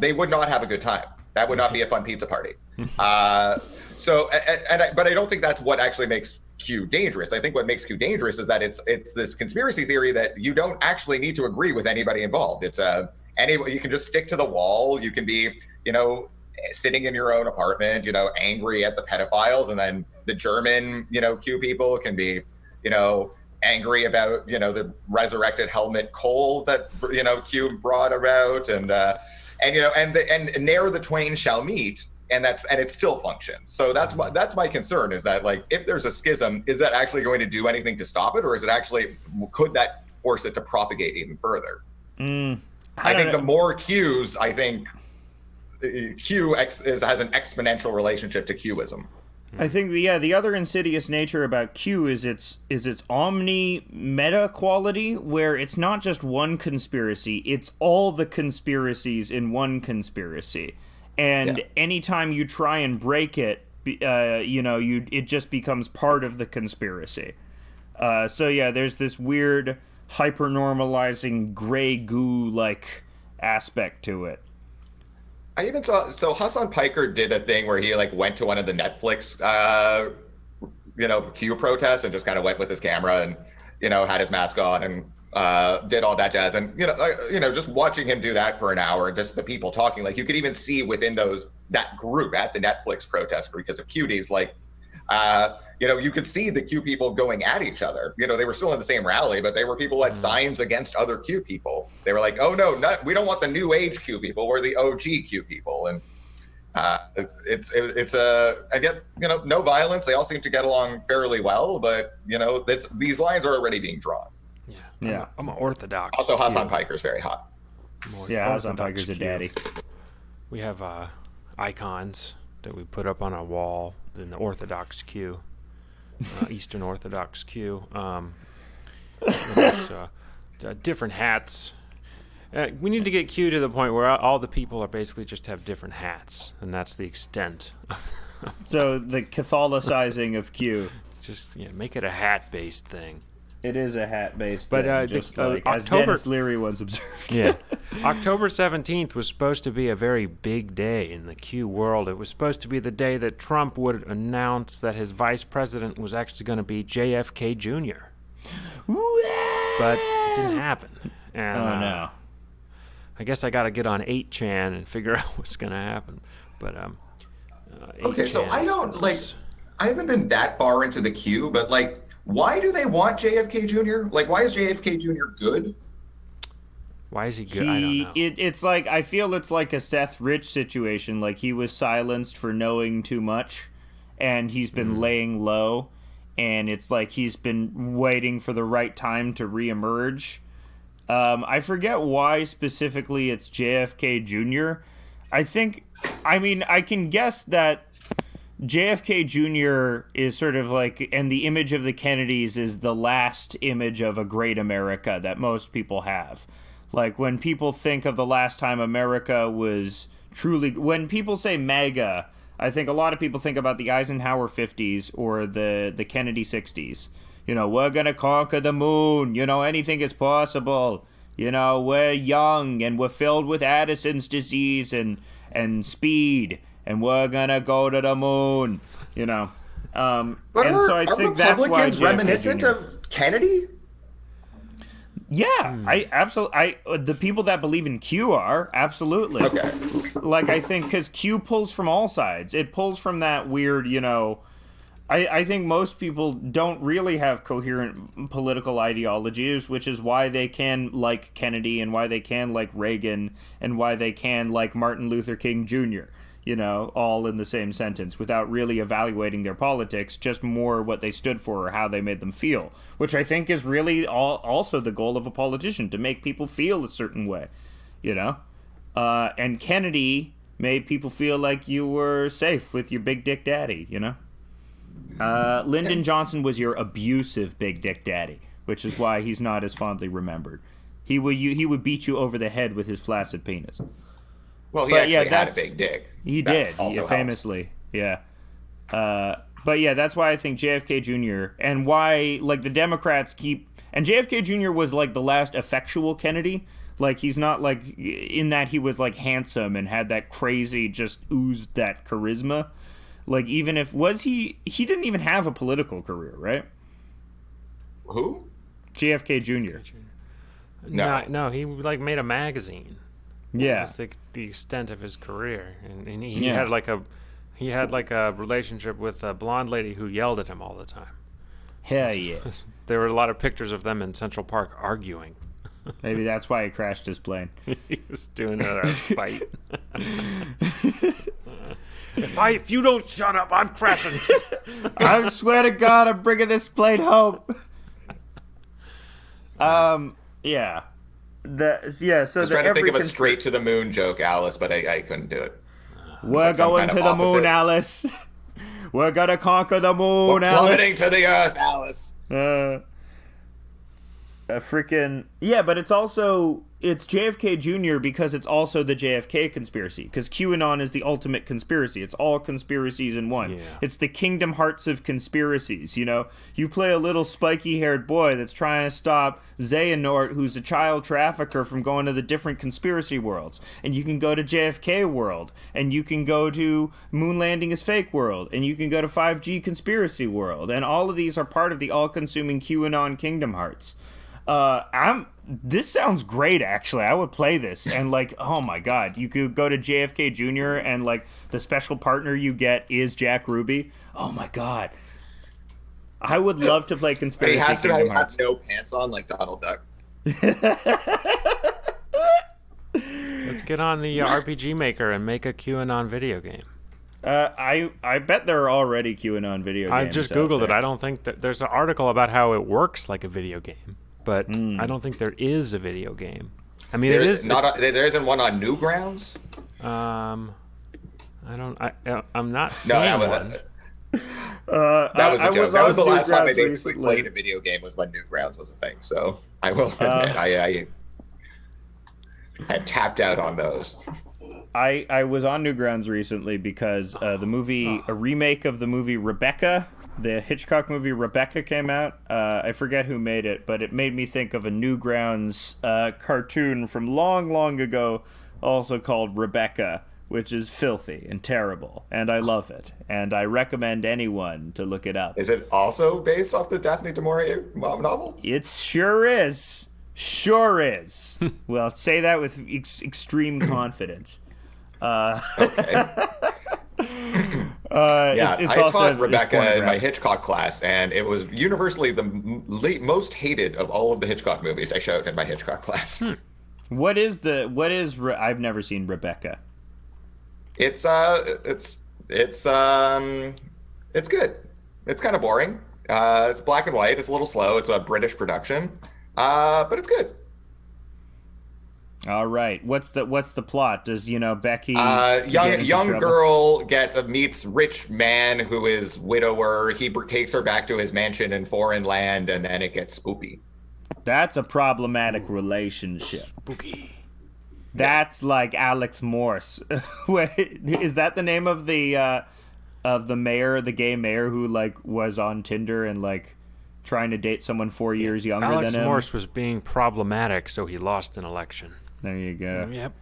they would not have a good time. That would not be a fun pizza party. But I don't think that's what actually makes Q dangerous. I think what makes Q dangerous is that it's this conspiracy theory that you don't actually need to agree with anybody involved. It's you can just stick to the wall. You can be, sitting in your own apartment, angry at the pedophiles, and then the German, Q people can be, angry about, the resurrected Helmut Kohl that, Q brought about, and ne'er the twain shall meet. And it still functions. So that's my concern, is that, like, if there's a schism, is that actually going to do anything to stop it, or is it actually, could that force it to propagate even further? I think the more Qs, I think Q has an exponential relationship to Qism. I think the other insidious nature about Q is its omni meta quality, where it's not just one conspiracy, it's all the conspiracies in one conspiracy. And anytime you try and break it, it just becomes part of the conspiracy. There's this weird hyper-normalizing gray goo-like aspect to it. I even saw, Hassan Piker did a thing where he went to one of the Netflix, Q protests, and just kind of went with his camera and, had his mask on and did all that jazz. And, just watching him do that for an hour, and just the people talking, you could even see within that group at the Netflix protest, because of cuties, you could see the Q people going at each other. They were still in the same rally, but they were people who had signs against other Q people. They were like, oh no, we don't want the new age Q people. We're the OG Q people. And no violence. They all seem to get along fairly well, but these lines are already being drawn. Yeah. I'm an Orthodox. Also, Hassan Piker's very hot. Hassan Piker's a daddy. We have icons that we put up on a wall in the Orthodox Q, Eastern Orthodox Q. Different hats. We need to get Q to the point where all the people are basically just have different hats, and that's the extent. So the Catholicizing of Q. Just make it a hat-based thing. It is a hat-based thing, as Dennis Leary once observed. Yeah. October 17th was supposed to be a very big day in the Q world. It was supposed to be the day that Trump would announce that his vice president was actually going to be JFK Jr. But it didn't happen. And, no. I guess I got to get on 8chan and figure out what's going to happen. But okay, so I haven't been that far into the Q, but why do they want JFK Jr.? Why is JFK Jr. good? Why is he good? I don't know. It's I feel it's like a Seth Rich situation. He was silenced for knowing too much, and he's been laying low, and it's he's been waiting for the right time to reemerge. I forget why specifically it's JFK Jr. I can guess that JFK Jr. is sort of and the image of the Kennedys is the last image of a great America that most people have. When people think of the last time America was truly, when people say MAGA, I think a lot of people think about the Eisenhower 50s or the Kennedy 60s. We're going to conquer the moon. Anything is possible. We're young and we're filled with Addison's disease and speed. And we're gonna go to the moon, But I think that's why reminiscent of Kennedy. Yeah, I absolutely. The people that believe in Q are absolutely. Okay. I think because Q pulls from all sides. It pulls from that weird, I think most people don't really have coherent political ideologies, which is why they can like Kennedy and why they can like Reagan and why they can like Martin Luther King Jr., you know, all in the same sentence without really evaluating their politics, just more what they stood for or how they made them feel, which I think is really also the goal of a politician, to make people feel a certain way, you know? And Kennedy made people feel like you were safe with your big dick daddy, you know? Lyndon Johnson was your abusive big dick daddy, which is why he's not as fondly remembered. He would beat you over the head with his flaccid penis. Well, he actually had a big dick. He did, famously. Yeah. But yeah, that's why I think JFK Jr. and why, like, the Democrats keep... And JFK Jr. was, like, the last effectual Kennedy. Like, he's not, like, in that he was, like, handsome and had that crazy, just oozed that charisma. Like, even if... He didn't even have a political career, right? Who? JFK Jr. No, he, like, made a magazine. Yeah. That's the extent of his career. And he had, like, a relationship with a blonde lady who yelled at him all the time. Hell yeah. There were a lot of pictures of them in Central Park arguing. Maybe that's why he crashed his plane. He was doing it out of spite. If you don't shut up, I'm crashing. I swear to God, I'm bringing this plane home. Yeah. So I was trying to think of a straight to the moon joke, Alice, but I couldn't do it. We're going to the moon, Alice. We're gonna conquer the moon, Alice. Plummeting to the earth, Alice. But it's JFK Jr. because it's also the JFK conspiracy, because QAnon is the ultimate conspiracy. It's all conspiracies in one. Yeah. It's the Kingdom Hearts of conspiracies, you know? You play a little spiky-haired boy that's trying to stop Xehanort, who's a child trafficker, from going to the different conspiracy worlds. And you can go to JFK world, and you can go to Moon Landing is Fake world, and you can go to 5G conspiracy world. And all of these are part of the all-consuming QAnon Kingdom Hearts. This sounds great, actually. I would play this, and, like, oh my God, you could go to JFK Jr. and, like, the special partner you get is Jack Ruby. Oh my God, I would love to play conspiracy. He has to Kingdom have Hearts. No pants on, like Donald Duck. Let's get on the RPG Maker and make a QAnon video game. I bet there are already QAnon video games. I just Googled it. I don't think that there's an article about how it works like a video game, but I don't think there is a video game. I mean, there isn't one on Newgrounds. I'm not seeing one. That was a joke. That was the last time I basically played a video game, was when Newgrounds was a thing. So I will admit, I had tapped out on those. I was on Newgrounds recently because a remake of the movie Rebecca, the Hitchcock movie Rebecca, came out. I forget who made it, but it made me think of a Newgrounds cartoon from long, long ago, also called Rebecca, which is filthy and terrible, and I love it, and I recommend anyone to look it up. Is it also based off the Daphne du Maurier novel? It sure is. Sure is. Well, say that with extreme confidence. Okay. I taught Rebecca in my Hitchcock class, and it was universally the most hated of all of the Hitchcock movies I showed in my Hitchcock class. I've never seen Rebecca. It's good. It's kind of boring. It's black and white. It's a little slow. It's a British production, but it's good. All right. What's the plot? Does Becky? Young girl meets rich man who is widower. He takes her back to his mansion in foreign land, and then it gets spoopy. That's a problematic relationship. Spooky. That's like Alex Morse. Wait, is that the name of the mayor, the gay mayor who was on Tinder and trying to date someone 4 years younger than him? Alex Morse was being problematic, so he lost an election. There you go. Yep.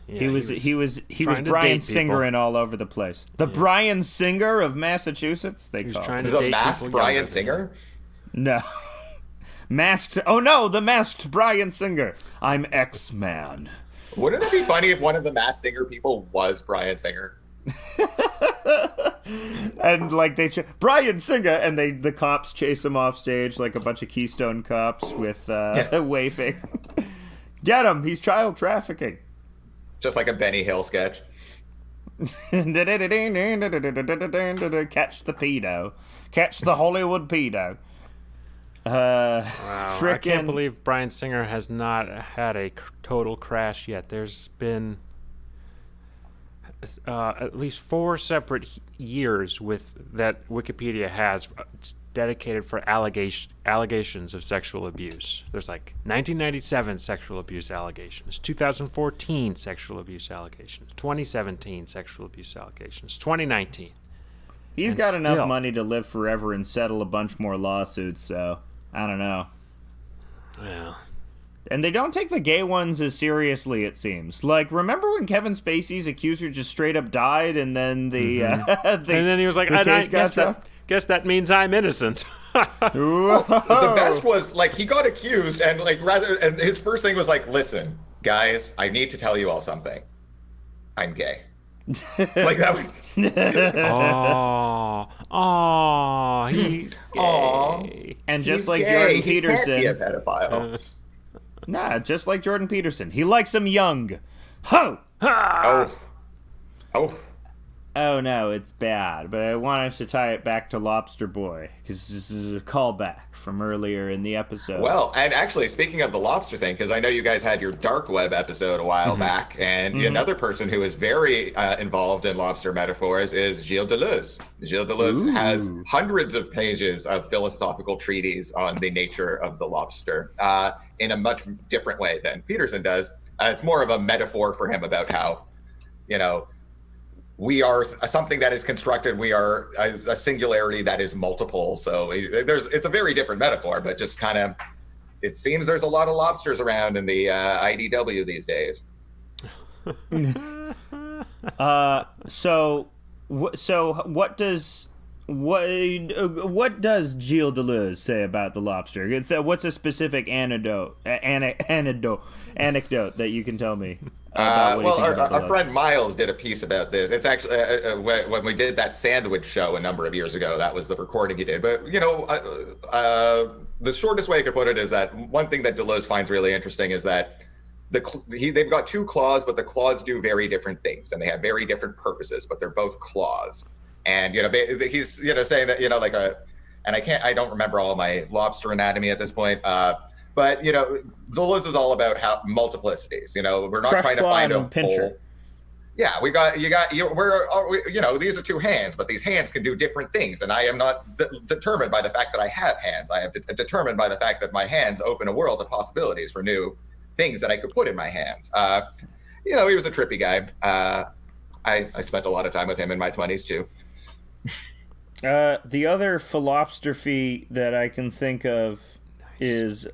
Yeah, he was Bryan Singer all over the place. The Bryan Singer of Massachusetts. They call him. Is a masked Bryan Singer? No. Masked. Oh no, the masked Bryan Singer. I'm X-Man. Wouldn't it be funny if one of the Masked Singer people was Bryan Singer? And like Bryan Singer, and the cops chase him off stage like a bunch of Keystone cops with waving. Get him! He's child trafficking. Just like a Benny Hill sketch. Catch the pedo. Catch the Hollywood pedo. Wow. I can't believe Bryan Singer has not had a total crash yet. There's been at least 4 separate years that Wikipedia has dedicated for allegations of sexual abuse. There's like 1997 sexual abuse allegations, 2014 sexual abuse allegations, 2017 sexual abuse allegations, 2019. He's got enough money to live forever and settle a bunch more lawsuits, so I don't know. Yeah. And they don't take the gay ones as seriously, it seems. Like, remember when Kevin Spacey's accuser just straight up died, and then and then he was like, I guess that means I'm innocent. The best was, like, he got accused, and and his first thing was like, listen, guys, I need to tell you all something. I'm gay. Like that would... he's gay. And just like Jordan Peterson, he can't be a pedophile. Nah, just like Jordan Peterson, he likes them young. Ho! Oh no, it's bad. But I wanted to tie it back to Lobster Boy because this is a callback from earlier in the episode. Well, and actually, speaking of the lobster thing, because I know you guys had your dark web episode a while back, and another person who is very involved in lobster metaphors is Gil De Luz. Gil De Luz has hundreds of pages of philosophical treatises on the nature of the lobster in a much different way than Peterson does. It's more of a metaphor for him about how, we are something that is constructed. We are a singularity that is multiple. So it's a very different metaphor, but just kind of, it seems there's a lot of lobsters around in the IDW these days. So what does Gil De Luz say about the lobster? What's a specific anecdote that you can tell me? Our friend Miles did a piece about this. It's actually when we did that sandwich show a number of years ago. That was the recording he did. But the shortest way I could put it is that one thing that De Luz finds really interesting is that they've got 2 claws, but the claws do very different things, and they have very different purposes. But they're both claws. And he's saying that and I don't remember all my lobster anatomy at this point. But De Luz is all about how multiplicities. We're not trying to find a whole. Yeah, these are 2 hands, but these hands can do different things, and I am not determined by the fact that I have hands. I am determined by the fact that my hands open a world of possibilities for new things that I could put in my hands. He was a trippy guy. I spent a lot of time with him in my 20s too. The other philosophy that I can think of is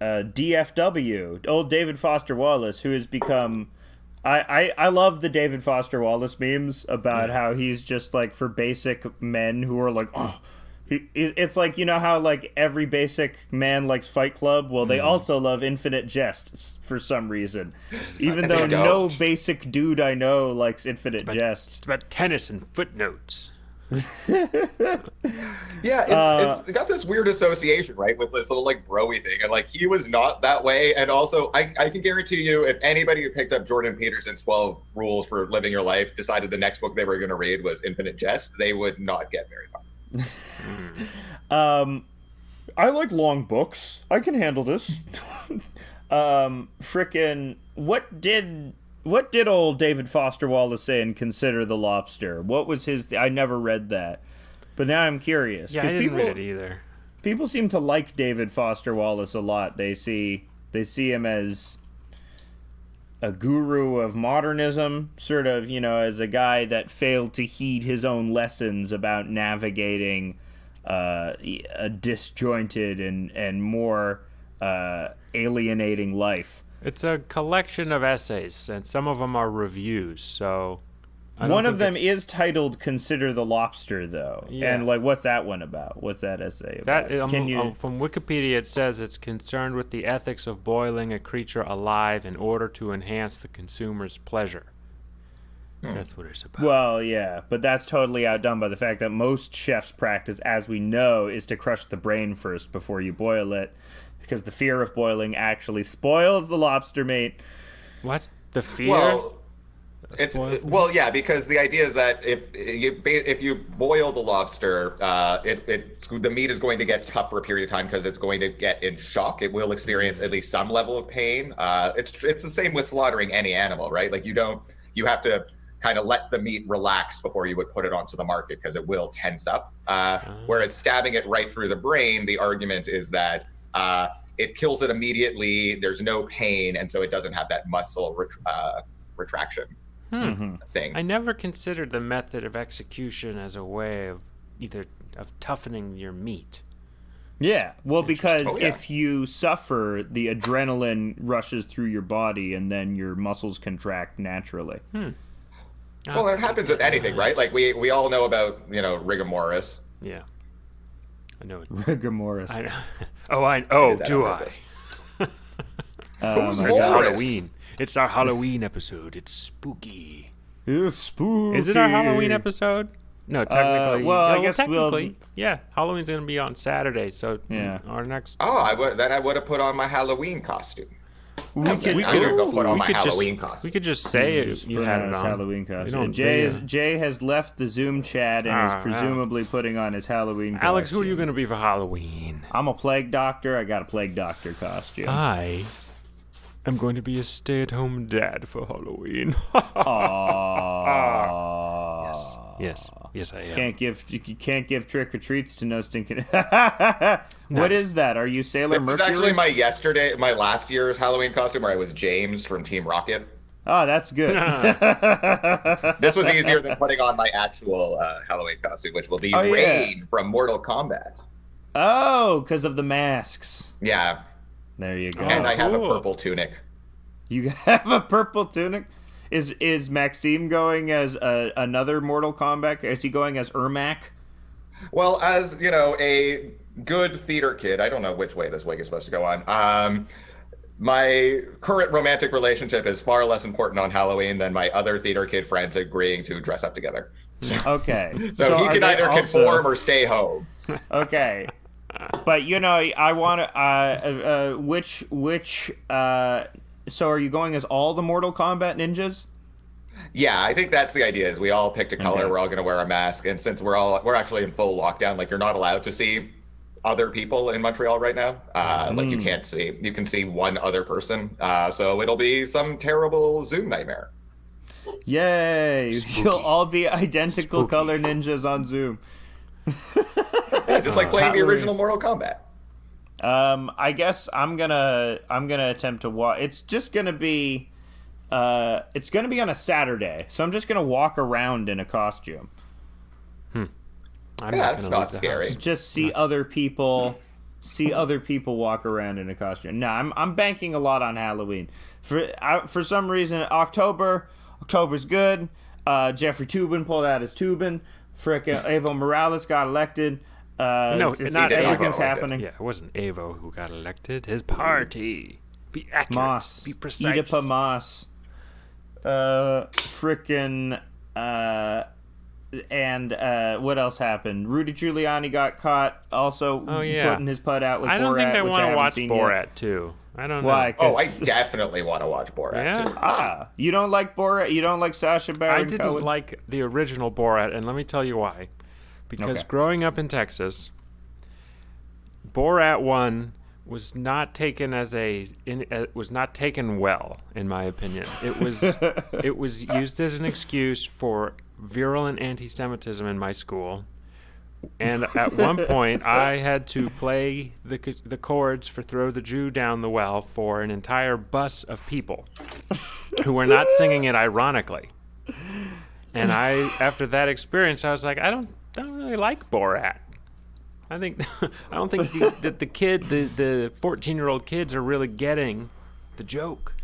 DFW, old David Foster Wallace, who has become... I love the David Foster Wallace memes about how he's just like for basic men who are like, it's like, how like every basic man likes Fight Club. Well, they also love Infinite Jest for some reason, even though no basic dude I know likes Infinite Jest. It's about tennis and footnotes. Yeah, it's got this weird association, right, with this little like broy thing, and like he was not that way. And also, I can guarantee you, if anybody who picked up Jordan Peterson's 12 Rules for Living Your Life decided the next book they were going to read was Infinite Jest, they would not get very far. I like long books. I can handle this. Frickin' What did old David Foster Wallace say in Consider the Lobster? What was his... I never read that. But now I'm curious. Yeah, I didn't read it either. People seem to like David Foster Wallace a lot. They see him as a guru of modernism, sort of, as a guy that failed to heed his own lessons about navigating a disjointed and more alienating life. It's a collection of essays, and some of them are reviews, so... One of them is titled Consider the Lobster, though. Yeah. And, what's that one about? What's that essay about? From Wikipedia, it says it's concerned with the ethics of boiling a creature alive in order to enhance the consumer's pleasure. That's what it's about. Well, yeah, but that's totally outdone by the fact that most chefs' practice, as we know, is to crush the brain first before you boil it, because the fear of boiling actually spoils the lobster meat. What? The fear? Well, yeah, because the idea is that if you boil the lobster, the meat is going to get tough for a period of time because it's going to get in shock. It will experience at least some level of pain. It's the same with slaughtering any animal, right? Like you have to kind of let the meat relax before you would put it onto the market because it will tense up. Whereas stabbing it right through the brain, the argument is that it kills it immediately. There's no pain, and so it doesn't have that muscle retraction thing. I never considered the method of execution as a way of toughening your meat. Yeah, well, because if you suffer, the adrenaline rushes through your body, and then your muscles contract naturally. Well, it happens with anything, right? Like we all know about rigor mortis. Yeah, I know it. Rigor mortis. I know. Do I? Who's It's Halloween. It's our Halloween episode. It's spooky. It's spooky. Is it our Halloween episode? No, technically. I guess technically. Yeah, Halloween's going to be on Saturday, so our next. Oh, I would have put on my Halloween costume. We could go put on my Halloween costume. We could just say you had it on. Halloween costume. Jay has left the Zoom chat and is presumably putting on his Halloween costume. Alex, who are you going to be for Halloween? I'm a plague doctor. I got a plague doctor costume. I'm going to be a stay-at-home dad for Halloween. Yes, I am. You can't give trick or treats to no stinking. What is that? Are you Sailor Mercury? This is actually my last year's Halloween costume, where I was James from Team Rocket. Oh, that's good. This was easier than putting on my actual Halloween costume, which will be Rain from Mortal Kombat. Oh, because of the masks. Yeah. There you go. And I have a purple tunic. You have a purple tunic? Is Maxime going as another Mortal Kombat? Is he going as Ermac? Well, as a good theater kid, I don't know which way this wig is supposed to go on. My current romantic relationship is far less important on Halloween than my other theater kid friends agreeing to dress up together. Okay. So he can either conform or stay home. Okay. But I want to. Which? So are you going as all the Mortal Kombat ninjas? Yeah, I think that's the idea. Is we all picked a color. Okay. We're all going to wear a mask, and since we're actually in full lockdown, like you're not allowed to see other people in Montreal right now. Like you can see one other person. So it'll be some terrible Zoom nightmare. Yay! Spooky. You'll all be identical color ninjas on Zoom. Yeah, just like playing the original Mortal Kombat. I guess I'm gonna attempt to walk. It's just gonna be, it's gonna be on a Saturday, so I'm just gonna walk around in a costume. That's not scary. Just see other people walk around in a costume. No, I'm banking a lot on Halloween. For some reason, October's good. Jeffrey Toobin pulled out his Toobin. Frickin' Evo Morales got elected. No, it's not everything's happening. Yeah, it wasn't Evo who got elected. His party. Be accurate. Moss. Be precise. Oedipa Moss. And what else happened? Rudy Giuliani got caught also putting his putt out with Borat. I don't think I want to watch Borat too. I don't know. Why? Oh, I definitely want to watch Borat too. You don't like Borat? You don't like Sacha Baron Cohen? I didn't like the original Borat, and let me tell you why. Because growing up in Texas, Borat 1 was not taken was not taken well, in my opinion. It was used as an excuse for virulent anti-Semitism in my school, and at one point I had to play the chords for "Throw the Jew Down the Well" for an entire bus of people who were not singing it ironically. And after that experience, I was like, I don't really like Borat. I don't think the 14-year-old kids are really getting the joke.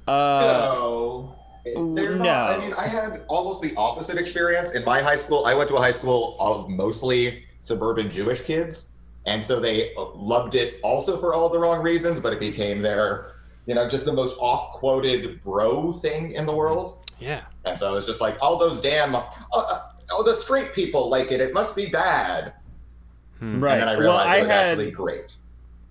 No. I mean, I had almost the opposite experience. In my high school, I went to a high school of mostly suburban Jewish kids, and so they loved it also for all the wrong reasons, but it became their, just the most off-quoted bro thing in the world. Yeah. And so I was just like, all those damn, the straight people like it. It must be bad. Right. And then I realized it was actually great.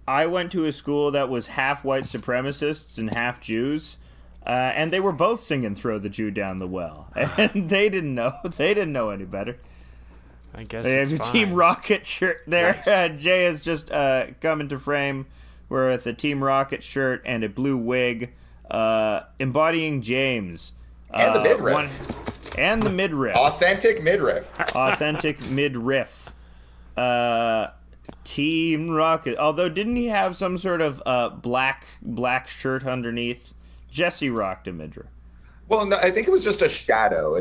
I went to a school that was half white supremacists and half Jews, and they were both singing "Throw the Jew Down the Well," and they didn't know. They didn't know any better. I guess they it's have a fine. Team Rocket shirt there. Nice. Jay has just come into frame with a Team Rocket shirt and a blue wig, embodying James. And the midriff. And the midriff. Authentic midriff. Authentic midriff. Team Rocket. Although, didn't he have some sort of black shirt underneath? Jesse rocked a midriff. Well, no, I think it was just a shadow.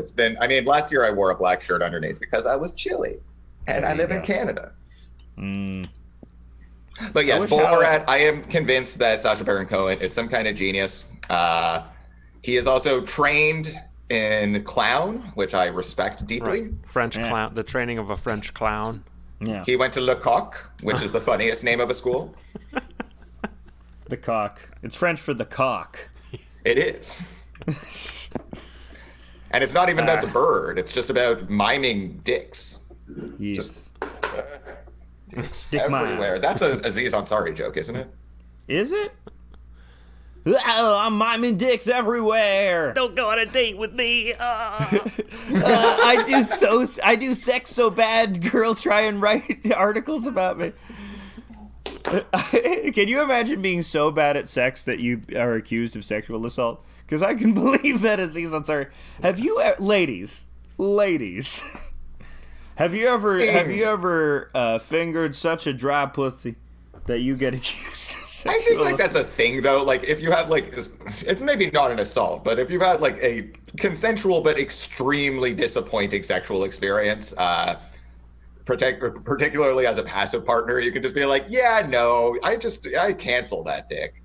Last year I wore a black shirt underneath because I was chilly. And I live in Canada. But yes, Borat, I am convinced that Sacha Baron Cohen is some kind of genius. He is also trained in clown, which I respect deeply. Right. French clown, the training of a French clown. Yeah. He went to Le Coq, which is the funniest name of a school. The cock. It's French for the cock. It is. And it's not even about the bird. It's just about miming dicks. Yes. Dick everywhere. Mime. That's a Aziz Ansari joke, isn't it? Is it? I'm miming dicks everywhere. Don't go on a date with me. I do sex so bad. Girls try and write articles about me. Can you imagine being so bad at sex that you are accused of sexual assault? Because I can believe that Aziz Ansari. Have you, ladies? Have you ever fingered such a dry pussy that you get accused of sexual I think like that's a thing though. Like if you have like, it maybe not an assault, but if you've had like a consensual but extremely disappointing sexual experience, particularly as a passive partner, you can just be like, yeah, no, I cancel that dick.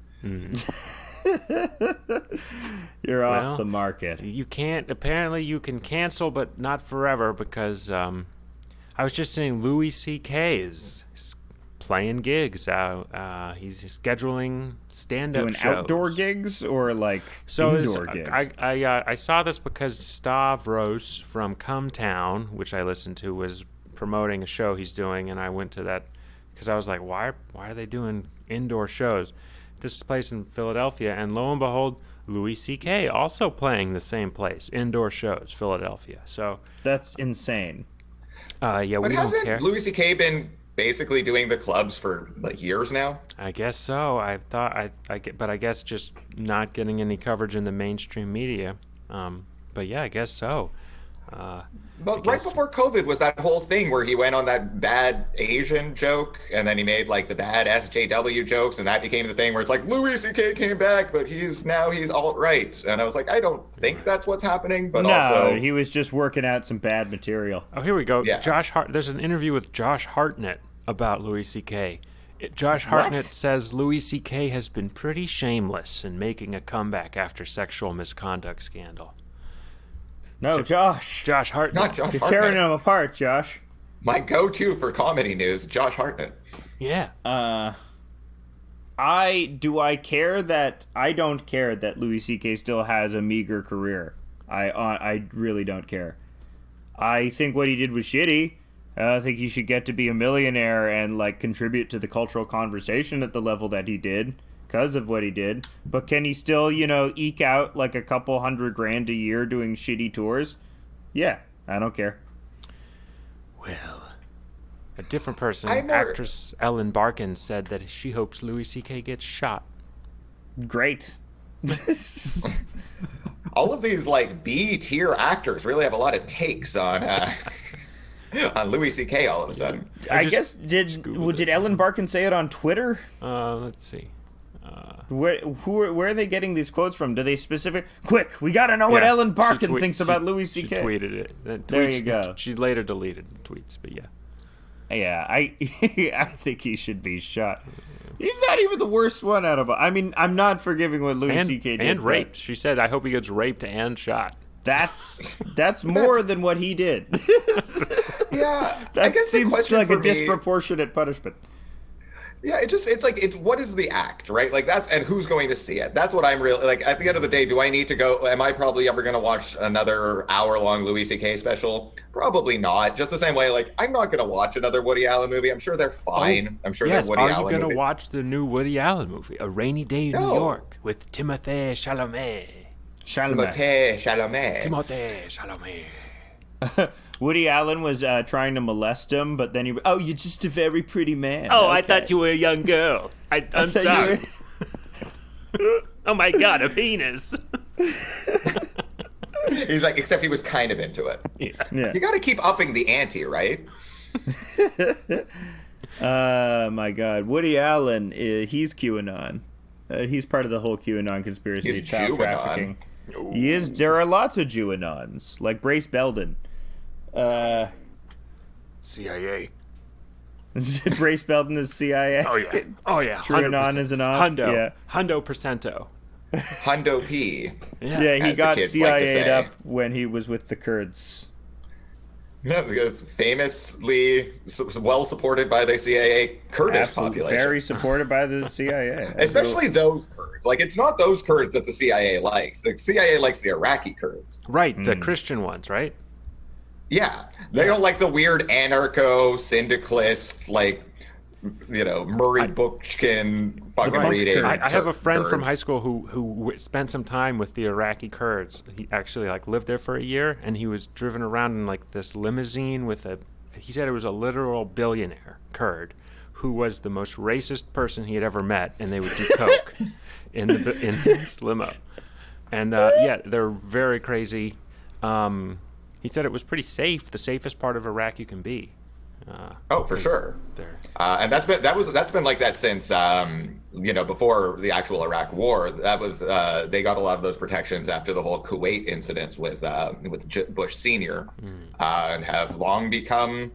You're off the market. You can't. Apparently, you can cancel, but not forever because I was just saying Louis C.K. is playing gigs. He's scheduling stand-up doing shows. Outdoor gigs or like indoor gigs? I saw this because Stavros from Come Town, which I listened to, was promoting a show he's doing, and I went to that because I was like, why are they doing indoor shows? This place in Philadelphia, and lo and behold, Louis C.K. also playing the same place, indoor shows, Philadelphia. So that's insane. But we don't care. Hasn't Louis C.K. been basically doing the clubs for like years now? I guess so. But I guess just not getting any coverage in the mainstream media. But yeah, I guess so. But right before COVID was that whole thing where he went on that bad Asian joke, and then he made like the bad SJW jokes, and that became the thing where it's like Louis C.K. came back, but he's alt-right. And I was like, I don't think that's what's happening, but also he was just working out some bad material. Oh, here we go. Yeah. There's an interview with Josh Hartnett about Louis C.K. Josh Hartnett says Louis C.K. has been pretty shameless in making a comeback after sexual misconduct scandal. No, Josh. Josh Hartnett. Not Josh You're Hartnett. tearing them apart, Josh. My go-to for comedy news, Josh Hartnett. Yeah. I don't care that Louis C.K. still has a meager career. I really don't care. I think what he did was shitty. I think he should get to be a millionaire and like contribute to the cultural conversation at the level that he did because of what he did. But can he still, eke out like a couple $100,000 a year doing shitty tours? Yeah, I don't care. Well, a different person, actress Ellen Barkin, said that she hopes Louis C.K. gets shot. Great. All of these like B-tier actors really have a lot of takes on Louis C.K. all of a sudden. I guess did Ellen Barkin say it on Twitter? Let's see. Where are they getting these quotes from? Do they quick? We got to know what Ellen Barkin thinks about Louis C.K. She tweeted it. There you go. She later deleted the tweets, but yeah. Yeah, I think he should be shot. He's not even the worst one out of. I mean, I'm not forgiving what Louis C.K. did. And raped. She said, "I hope he gets raped and shot." That's more than what he did. Yeah, that seems like a disproportionate punishment. Yeah, it's like, what is the act, right? Like and who's going to see it? That's what I'm really like. At the end of the day, do I need to go? Am I probably ever going to watch another hour-long Louis C.K. special? Probably not. Just the same way, like, I'm not going to watch another Woody Allen movie. I'm sure they're fine. I'm sure they're Woody Allen movies. Are you going to watch the new Woody Allen movie, A Rainy Day in New York, with Timothée Chalamet? Timothée Chalamet. Woody Allen was trying to molest him, but then you're just a very pretty man. Oh, okay. I thought you were a young girl. I'm sorry. Oh my God, a penis. He's like, except he was kind of into it. Yeah. You got to keep upping the ante, right? My God. Woody Allen, he's QAnon. He's part of the whole QAnon conspiracy. He's child trafficking. He is. There are lots of Jewanons, like Brace Belden. CIA. Brace Belden is CIA. Oh yeah. QAnon is an op. Hundo. Yeah. Hundo Percento. Hundo P. Yeah, he got CIA'd up when he was with the Kurds. Yeah, because famously well supported by the CIA Kurdish population. Very supported by the CIA. Especially those Kurds. Like, it's not those Kurds that the CIA likes. The CIA likes the Iraqi Kurds. Right, the Christian ones, right? Yeah. They don't like the weird anarcho-syndicalist, like, Murray Bookchin fucking reading. I have a friend from high school who spent some time with the Iraqi Kurds. He actually lived there for a year, and he was driven around in this limousine with he said it was a literal billionaire Kurd who was the most racist person he had ever met, and they would do coke in this limo. And they're very crazy. He said it was pretty safe, the safest part of Iraq you can be. For sure. And that's been like that since before the actual Iraq War. That was they got a lot of those protections after the whole Kuwait incidents with Bush Senior, and have long become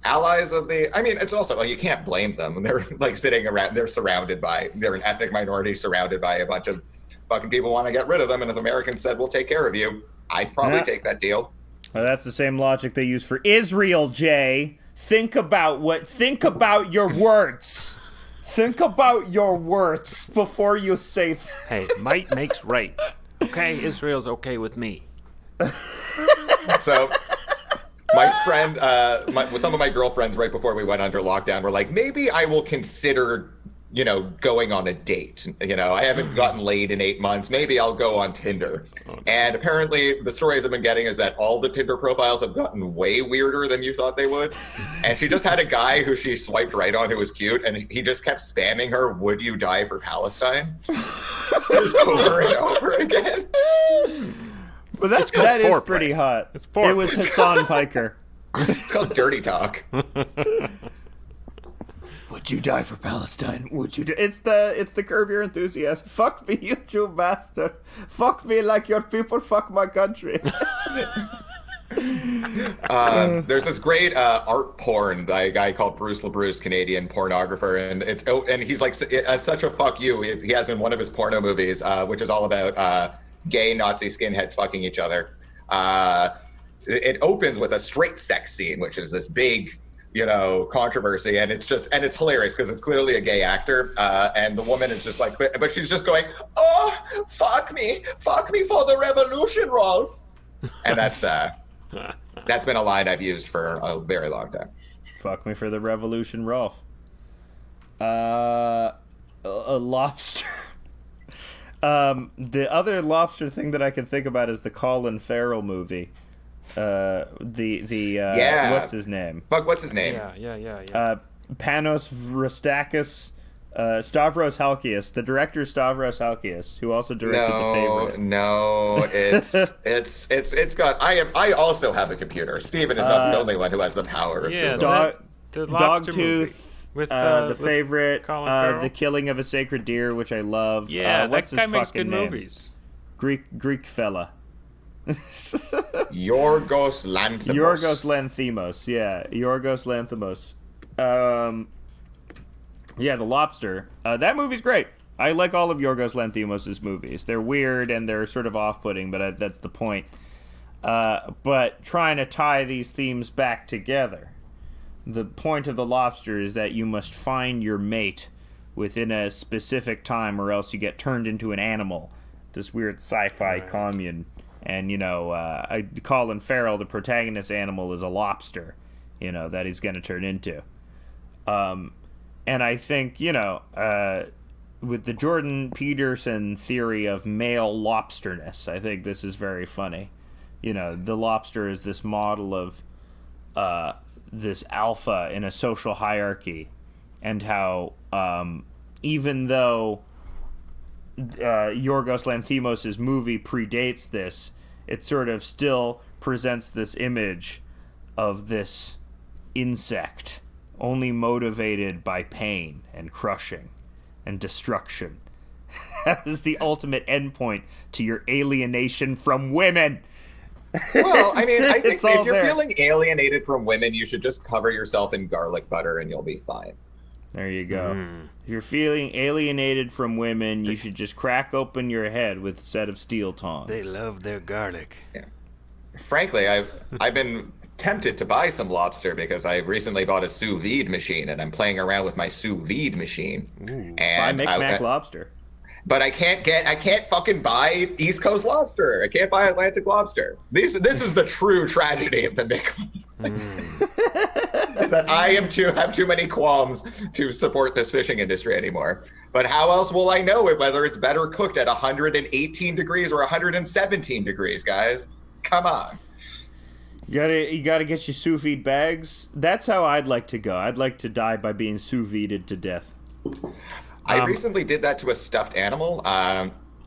allies of the. I mean, it's also you can't blame them. They're sitting around. They're an ethnic minority surrounded by a bunch of fucking people want to get rid of them. And if Americans said we'll take care of you, I'd probably take that deal. Well, that's the same logic they use for Israel, Jay. Think about your words. Think about your words before you say. Hey, might makes right. Okay, Israel's okay with me. So, my friend, some of my girlfriends right before we went under lockdown were like, maybe I will consider, going on a date. I haven't gotten laid in 8 months. Maybe I'll go on Tinder. Oh, no. And apparently the stories I've been getting is that all the Tinder profiles have gotten way weirder than you thought they would. And she just had a guy who she swiped right on who was cute, and he just kept spamming her, "Would you die for Palestine?" over and over again. But that is pretty hot. It was Hassan Piker. It's called Dirty Talk. Would you die for Palestine? Would you? It's the Curb Your Enthusiasm. Fuck me, you Jew bastard. Fuck me like your people fuck my country. There's this great art porn by a guy called Bruce LaBruce, Canadian pornographer, and he's like such a fuck you. He has in one of his porno movies, which is all about gay Nazi skinheads fucking each other. It opens with a straight sex scene, which is this big, controversy, and it's hilarious because it's clearly a gay actor, and the woman is just but she's just going, "Oh, fuck me for the revolution, Rolf," and that's been a line I've used for a very long time. Fuck me for the revolution, Rolf. A lobster. The other lobster thing that I can think about is the Colin Farrell movie. What's his name? What's his name? Yeah. Panos Rastakis, Stavros Halkias, the director Stavros Halkias, who also directed The Favorite. No, it's got. I also have a computer. Steven is not the only one who has the power. Yeah, the Dogtooth with The Favorite, Colin The Killing of a Sacred Deer, which I love. Yeah, what's that guy his makes fucking good name? movies. Greek fella. Yorgos Lanthimos. Yeah, Yorgos Lanthimos. The Lobster. That movie's great. I like all of Yorgos Lanthimos' movies. They're weird and they're sort of off-putting, but that's the point. But trying to tie these themes back together. the point of the lobster is that you must find your mate within a specific time, or else you get turned into an animal. This weird sci-fi commune. And, Colin Farrell, the protagonist animal, is a lobster, that he's going to turn into. And I think, with the Jordan Peterson theory of male lobsterness, I think this is very funny. The lobster is this model of this alpha in a social hierarchy, and how even though Yorgos Lanthimos' movie predates this, it sort of still presents this image of this insect only motivated by pain and crushing and destruction as the ultimate endpoint to your alienation from women. Well, I think if you're feeling alienated from women, you should just cover yourself in garlic butter and you'll be fine. There you go. If you're feeling alienated from women, you should just crack open your head with a set of steel tongs. They love their garlic. Yeah. Frankly, I've been tempted to buy some lobster because I recently bought a sous vide machine, and I'm playing around with my sous vide machine. Ooh, and buy Micmac lobster. But I can't fucking buy East Coast lobster. I can't buy Atlantic lobster. This is the true tragedy of the Micmac. Is that I have too many qualms to support this fishing industry anymore. But how else will I know whether it's better cooked at 118 degrees or 117 degrees, guys? Come on. You gotta get your sous vide bags. That's how I'd like to go. I'd like to die by being sous vided to death. I recently did that to a stuffed animal.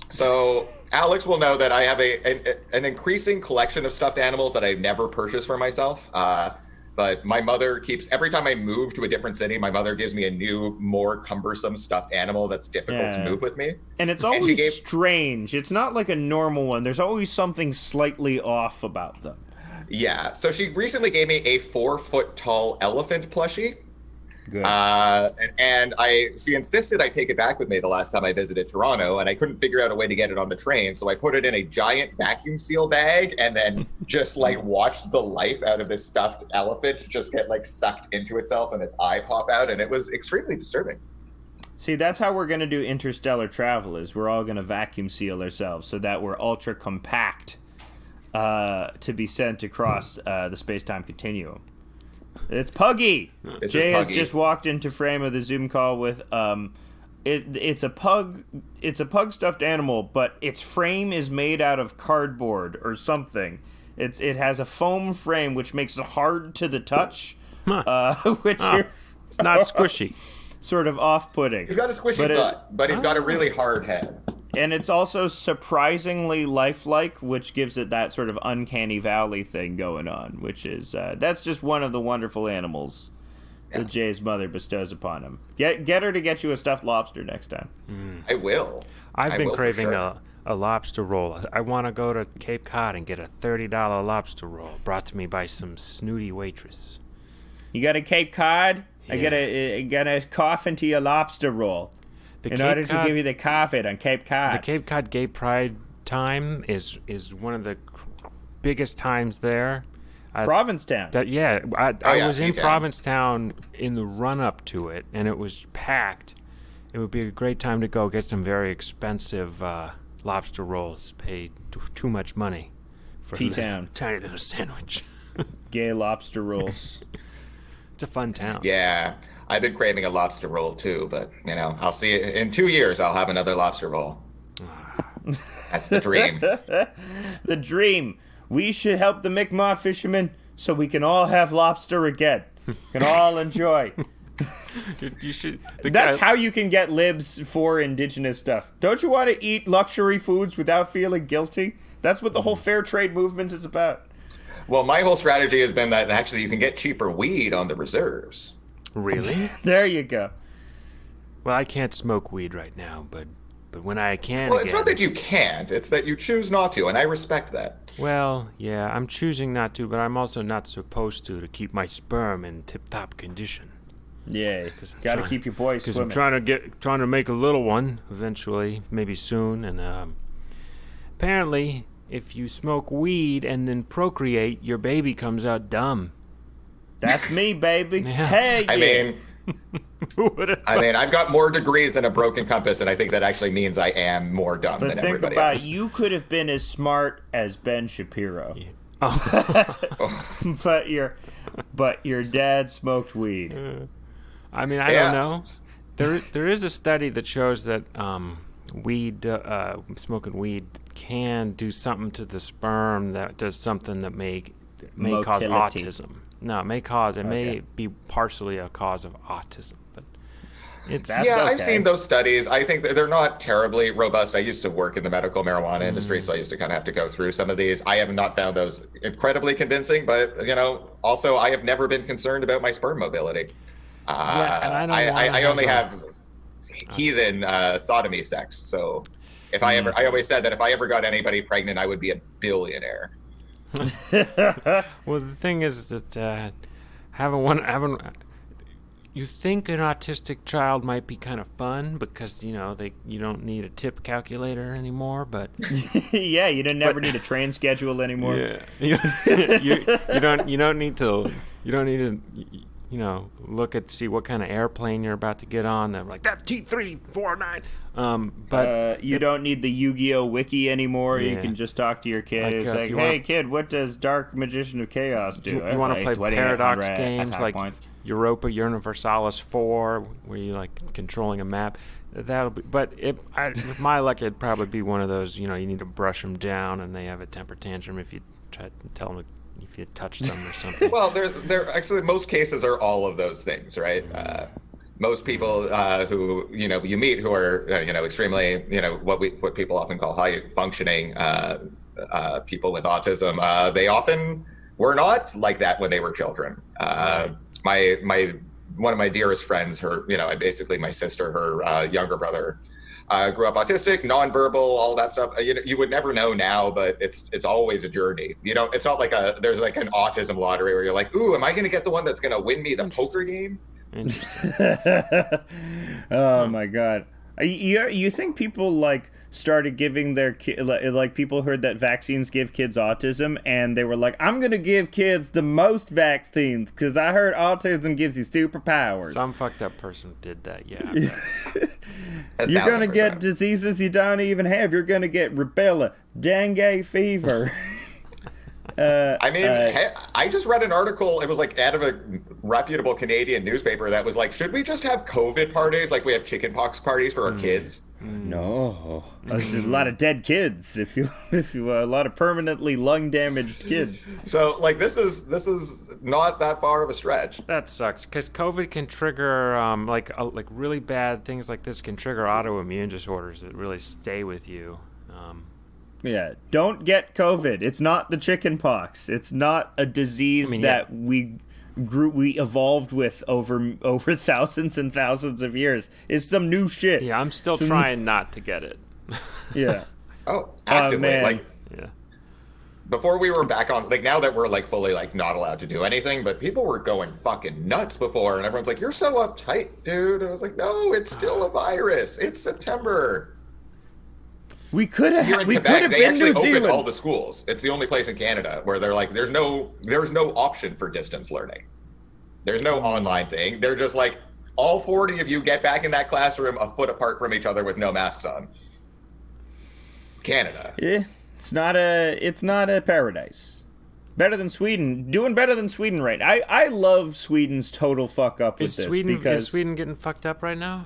So Alex will know that I have an increasing collection of stuffed animals that I've never purchased for myself. But my mother every time I move to a different city, my mother gives me a new, more cumbersome stuffed animal that's difficult to move with me. And it's always strange. It's not like a normal one. There's always something slightly off about them. Yeah. So she recently gave me a 4-foot-tall elephant plushie. Good. And she insisted I take it back with me the last time I visited Toronto, and I couldn't figure out a way to get it on the train, so I put it in a giant vacuum seal bag and then just watched the life out of this stuffed elephant just get sucked into itself and its eye pop out, and it was extremely disturbing. See, that's how we're going to do interstellar travel, is we're all going to vacuum seal ourselves so that we're ultra compact to be sent across the space-time continuum. It's Puggy. Jay has just walked into frame of the Zoom call with it's a pug stuffed animal, but its frame is made out of cardboard or something. It has a foam frame which makes it hard to the touch, which is it's not squishy. Sort of off-putting. He's got a squishy butt, but he's got a really hard head. And it's also surprisingly lifelike, which gives it that sort of uncanny valley thing going on, which is that's just one of the wonderful animals that Jay's mother bestows upon him. Get her to get you a stuffed lobster next time. I will. I've been craving a lobster roll. I want to go to Cape Cod and get a $30 lobster roll brought to me by some snooty waitress. You got a Cape Cod? Yeah. I gotta cough into your lobster roll. In order to give you the COVID on Cape Cod. The Cape Cod Gay Pride time is one of the biggest times there. Provincetown. I was in Provincetown in the run-up to it, and it was packed. It would be a great time to go get some very expensive lobster rolls, pay too much money for a tiny little sandwich. Gay lobster rolls. It's a fun town. Yeah. I've been craving a lobster roll too, but I'll see it in 2 years. I'll have another lobster roll. That's the dream. The dream. We should help the Mi'kmaq fishermen so we can all have lobster again. Can all enjoy. That's how you can get libs for indigenous stuff. Don't you want to eat luxury foods without feeling guilty? That's what the whole fair trade movement is about. Well, my whole strategy has been that actually you can get cheaper weed on the reserves. Really? There you go. Well, I can't smoke weed right now, but when I can. Well, it's not that you can't; it's that you choose not to, and I respect that. Well, yeah, I'm choosing not to, but I'm also not supposed to keep my sperm in tip-top condition. Yeah, because got to keep your boys swimming. Because I'm trying to make a little one eventually, maybe soon, and apparently, if you smoke weed and then procreate, your baby comes out dumb. That's me, baby. Yeah. Hey, I mean, I've got more degrees than a broken compass, and I think that actually means I am more dumb than everybody else. But think about, you could have been as smart as Ben Shapiro. Yeah. Oh. but your dad smoked weed. I mean, I don't know. There is a study that shows that smoking weed can do something to the sperm that does something that may cause autism. No, it may be partially a cause of autism, but I've seen those studies. I think that they're not terribly robust. I used to work in the medical marijuana industry, so I used to kind of have to go through some of these. I have not found those incredibly convincing, but also I have never been concerned about my sperm mobility. I only have heathen sodomy sex, so I always said that if I ever got anybody pregnant, I would be a billionaire. Well, the thing is that you think an autistic child might be kind of fun because you don't need a tip calculator anymore, but yeah, you never need a train schedule anymore. Yeah, you don't need to look at see what kind of airplane you're about to get on. They're like, that's T349. But you don't need the Yu-Gi-Oh wiki anymore. Yeah. You can just talk to your kid. It's like, hey, kid, what does Dark Magician of Chaos do? You want to play paradox games like Europa Universalis 4, where you like controlling a map. That'll be. But with my luck, it'd probably be one of those. You need to brush them down, and they have a temper tantrum if you try to tell them if you touch them or something. Well, there actually most cases are all of those things, right? Most people who you meet who are extremely what people often call high functioning people with autism, they often were not like that when they were children. My one of my dearest friends, basically my sister, her younger brother, grew up autistic, nonverbal, all that stuff. You would never know now, but it's always a journey. It's not like there's like an autism lottery where you're like, ooh, am I going to get the one that's going to win me the poker game? Interesting. Oh my God. You think people like started giving their like people heard that vaccines give kids autism and they were like, I'm gonna give kids the most vaccines because I heard autism gives you superpowers. Some fucked up person did that. Yeah. You're gonna get diseases you don't even have. You're gonna get rubella, dengue fever. I just read an article. It was like out of a reputable Canadian newspaper that was like, should we just have COVID parties like we have chickenpox parties for our kids? No, there's a lot of dead kids. If you a lot of permanently lung damaged kids. So like this is not that far of a stretch. That sucks because COVID can trigger like really bad things like this can trigger autoimmune disorders that really stay with you. Yeah, don't get COVID. It's not the chicken pox. It's not a disease that we evolved with over thousands and thousands of years. It's some new shit. Yeah, I'm still trying not to get it. Yeah. Oh, actively. Yeah. Before we were back on, like now that we're like fully like not allowed to do anything, but people were going fucking nuts before, and everyone's like, "You're so uptight, dude." And I was like, "No, it's still a virus. It's September." We could have. Here in Quebec, they actually opened all the schools. It's the only place in Canada where they're like, there's no option for distance learning. There's no online thing. They're just like, all 40 of you get back in that classroom a foot apart from each other with no masks on. Canada. Yeah, it's not a paradise. Better than Sweden. Doing better than Sweden right. I love Sweden's total fuck up with this. Is Sweden getting fucked up right now?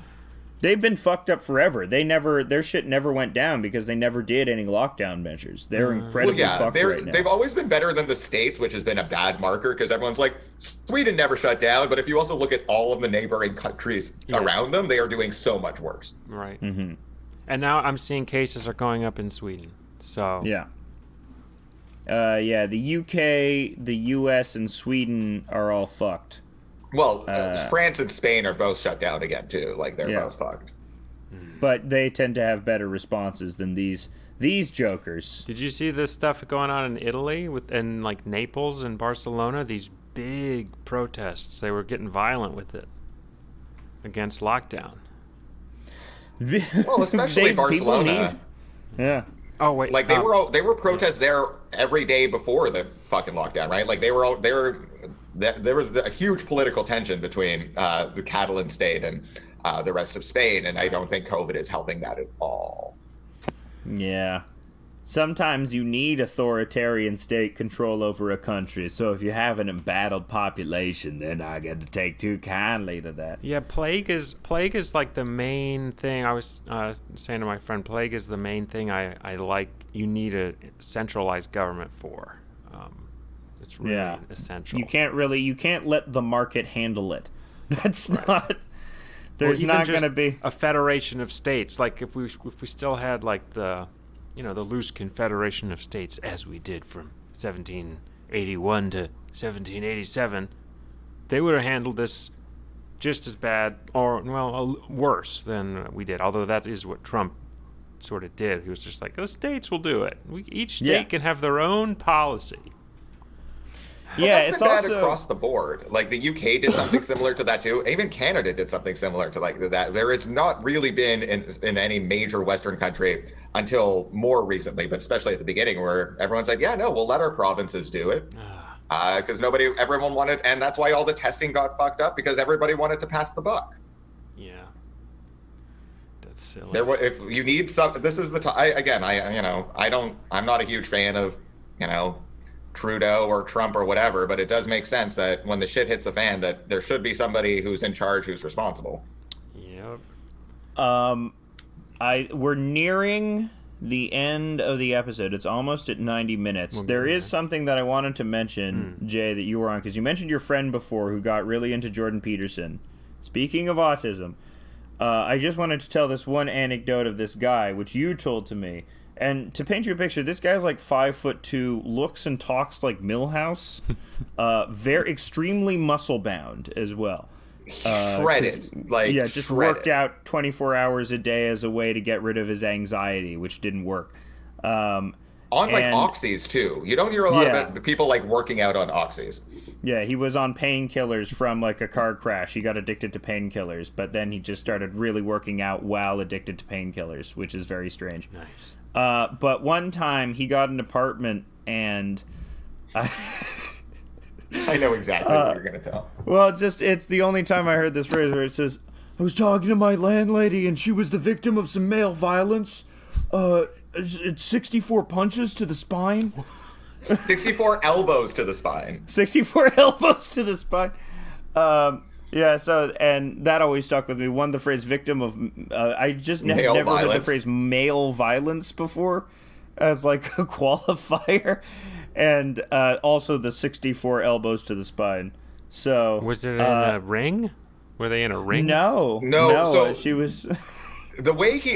They've been fucked up forever. Their shit never went down because they never did any lockdown measures. They're incredibly fucked right now. They've always been better than the States, which has been a bad marker because everyone's like, Sweden never shut down. But if you also look at all of the neighboring countries around them, they are doing so much worse. Right. Mm-hmm. And now I'm seeing cases are going up in Sweden. So yeah. The UK, the US, and Sweden are all fucked. Well, France and Spain are both shut down again, too. Like, they're both fucked. But they tend to have better responses than these jokers. Did you see this stuff going on in Italy in like Naples and Barcelona? These big protests. They were getting violent with it against lockdown. Well, especially Barcelona. Yeah. Oh wait. Like they were protests there every day before the fucking lockdown, right? Like they were there was a huge political tension between the Catalan state and the rest of Spain, and I don't think COVID is helping that at all. Yeah. Sometimes you need authoritarian state control over a country, so if you have an embattled population, then I got to take too kindly to that. Yeah, plague is like the main thing. I was saying to my friend, plague is the main thing I like. You need a centralized government for. It's really essential. You can't let the market handle it. That's right. not. There's not going to be a federation of states. Like if we still had like the loose confederation of states, as we did from 1781 to 1787, they would have handled this just as bad, or worse than we did. Although that is what Trump sort of did. He was just like, the states will do it. Each state can have their own policy. Yeah, it's bad also across the board. Like the UK did something similar to that too. Even Canada did something similar to like that. There has not really been in any major Western country until more recently, but especially at the beginning, where everyone's like, "Yeah, no, we'll let our provinces do it," because everyone wanted, and that's why all the testing got fucked up because everybody wanted to pass the buck. Yeah, that's silly. If you need some, this is the time. I'm not a huge fan of, Trudeau or Trump or whatever, but it does make sense that when the shit hits the fan, that there should be somebody who's in charge, who's responsible. Yep. We're nearing the end of the episode. It's almost at 90 minutes. There is something that I wanted to mention, Jay, that you were on, because you mentioned your friend before who got really into Jordan Peterson. Speaking of autism, I just wanted to tell this one anecdote of this guy, which you told to me. And to paint you a picture, this guy's like 5'2", looks and talks like Milhouse, very extremely muscle bound as well. Shredded, just worked out 24 hours a day as a way to get rid of his anxiety, which didn't work. On oxys too. You don't hear a lot about people like working out on oxys. Yeah, he was on painkillers from like a car crash. He got addicted to painkillers, but then he just started really working out while addicted to painkillers, which is very strange. Nice. But one time he got an apartment and I know exactly what you're going to tell. Well, it's the only time I heard this phrase where it says, I was talking to my landlady and she was the victim of some male violence. It's 64 punches to the spine. 64 elbows to the spine. 64 elbows to the spine. And that always stuck with me. One, the phrase victim of... I just never heard the phrase male violence before as like a qualifier. And also the 64 elbows to the spine. So... Was it in a ring? Were they in a ring? No. So she was... The way he...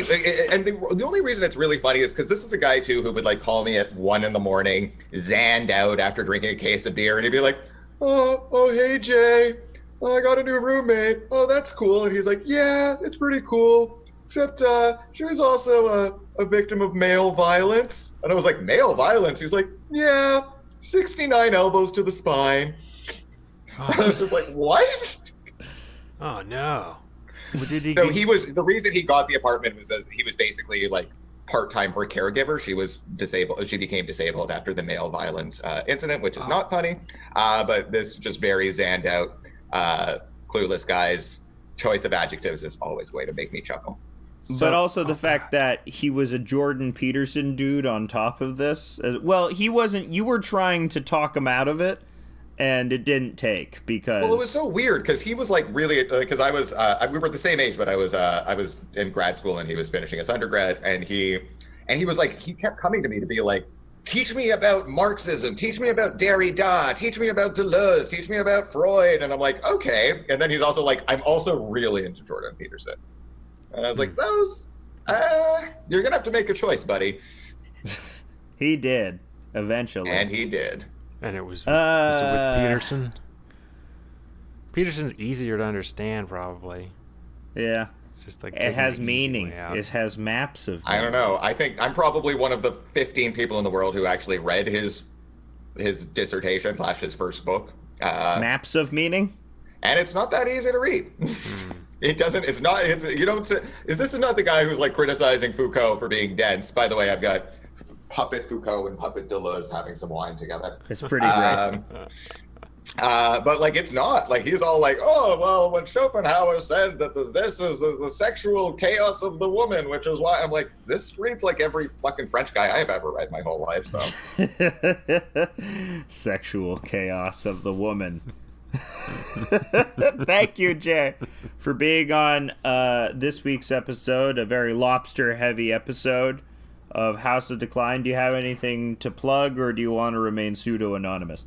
And the only reason it's really funny is because this is a guy, too, who would like call me at 1 a.m, zanned out after drinking a case of beer. And he'd be like, oh, hey, Jay. I got a new roommate. Oh, that's cool. And he's like, yeah, it's pretty cool. Except she was also a victim of male violence. And I was like, male violence? He's like, yeah, 69 elbows to the spine. Oh. I was just like, what? Oh, no. The reason he got the apartment was as he was basically like part-time her caregiver. She was disabled. She became disabled after the male violence incident, which is not funny. But this just very zanned out. Clueless guy's choice of adjectives is always a way to make me chuckle. But also the fact that he was a Jordan Peterson dude on top of this. Well, he wasn't. You were trying to talk him out of it, and it didn't take because. Well, it was so weird because he was like really because I was we were the same age, but I was in grad school and he was finishing his undergrad, and he was like he kept coming to me to be like, teach me about Marxism, teach me about Derrida, teach me about De Luz, teach me about Freud. And I'm like, okay. And then he's also like, I'm also really into Jordan Peterson. And I was like, you're going to have to make a choice, buddy. He did, eventually. And he did. And it was with Peterson? Peterson's easier to understand, probably. Yeah. It's just like it has meaning. It has maps of meaning. I don't know. I think I'm probably one of the 15 people in the world who actually read his dissertation / his first book. Maps of meaning? And it's not that easy to read. It doesn't. It's not. You don't. This is not the guy who's like criticizing Foucault for being dense. By the way, I've got Puppet Foucault and Puppet De Luz having some wine together. It's pretty great. But like, it's not like he's all like, oh well, when Schopenhauer said that this is the sexual chaos of the woman, which is why I'm like, this reads like every fucking French guy I've ever read my whole life. So sexual chaos of the woman. Thank you, Jay, for being on this week's episode, a very lobster heavy episode of House of Decline. Do you have anything to plug, or do you want to remain pseudo anonymous?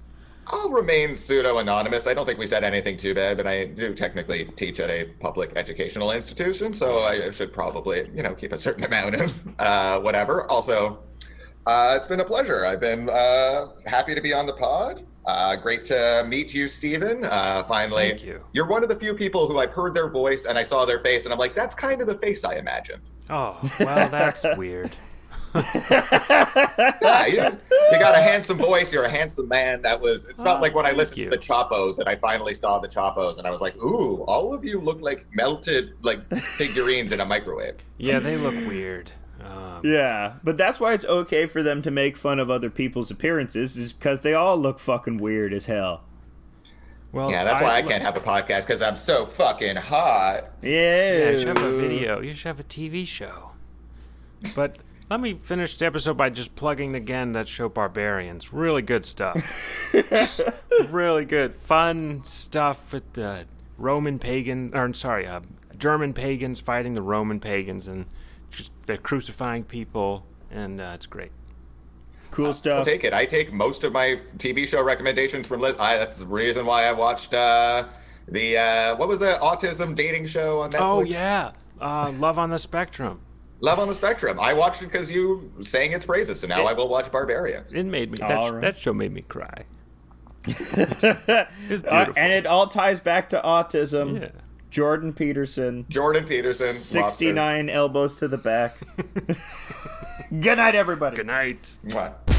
I'll remain pseudo-anonymous. I don't think we said anything too bad, but I do technically teach at a public educational institution, so I should probably, keep a certain amount of whatever. Also, it's been a pleasure. I've been happy to be on the pod. Great to meet you, Stephen. Finally. Thank you. You're one of the few people who I've heard their voice and I saw their face, and I'm like, that's kind of the face I imagined. Oh, well, that's weird. Yeah, you got a handsome voice. You're a handsome man. It's not like when I listened to the Chopos and I finally saw the Chopos and I was like, ooh, all of you look like melted figurines in a microwave. Yeah, they look weird. Yeah, but that's why it's okay for them to make fun of other people's appearances, is because they all look fucking weird as hell. Well, yeah, that's why I can't have a podcast, because I'm so fucking hot. Yeah, you should have a video. You should have a TV show. But let me finish the episode by just plugging again that show Barbarians. Really good stuff. Just really good. Fun stuff with the German pagans fighting the Roman pagans, and just they're crucifying people, and it's great. Cool stuff. I'll take it. I take most of my TV show recommendations from that's the reason why I watched what was the autism dating show on Netflix? Oh, yeah. Love on the Spectrum. Love on the Spectrum. I watched it because you sang its praises, so now I will watch Barbarians. It made me. That show made me cry. And it all ties back to autism. Yeah. Jordan Peterson. 69 elbows to the back. Good night, everybody. Good night. What?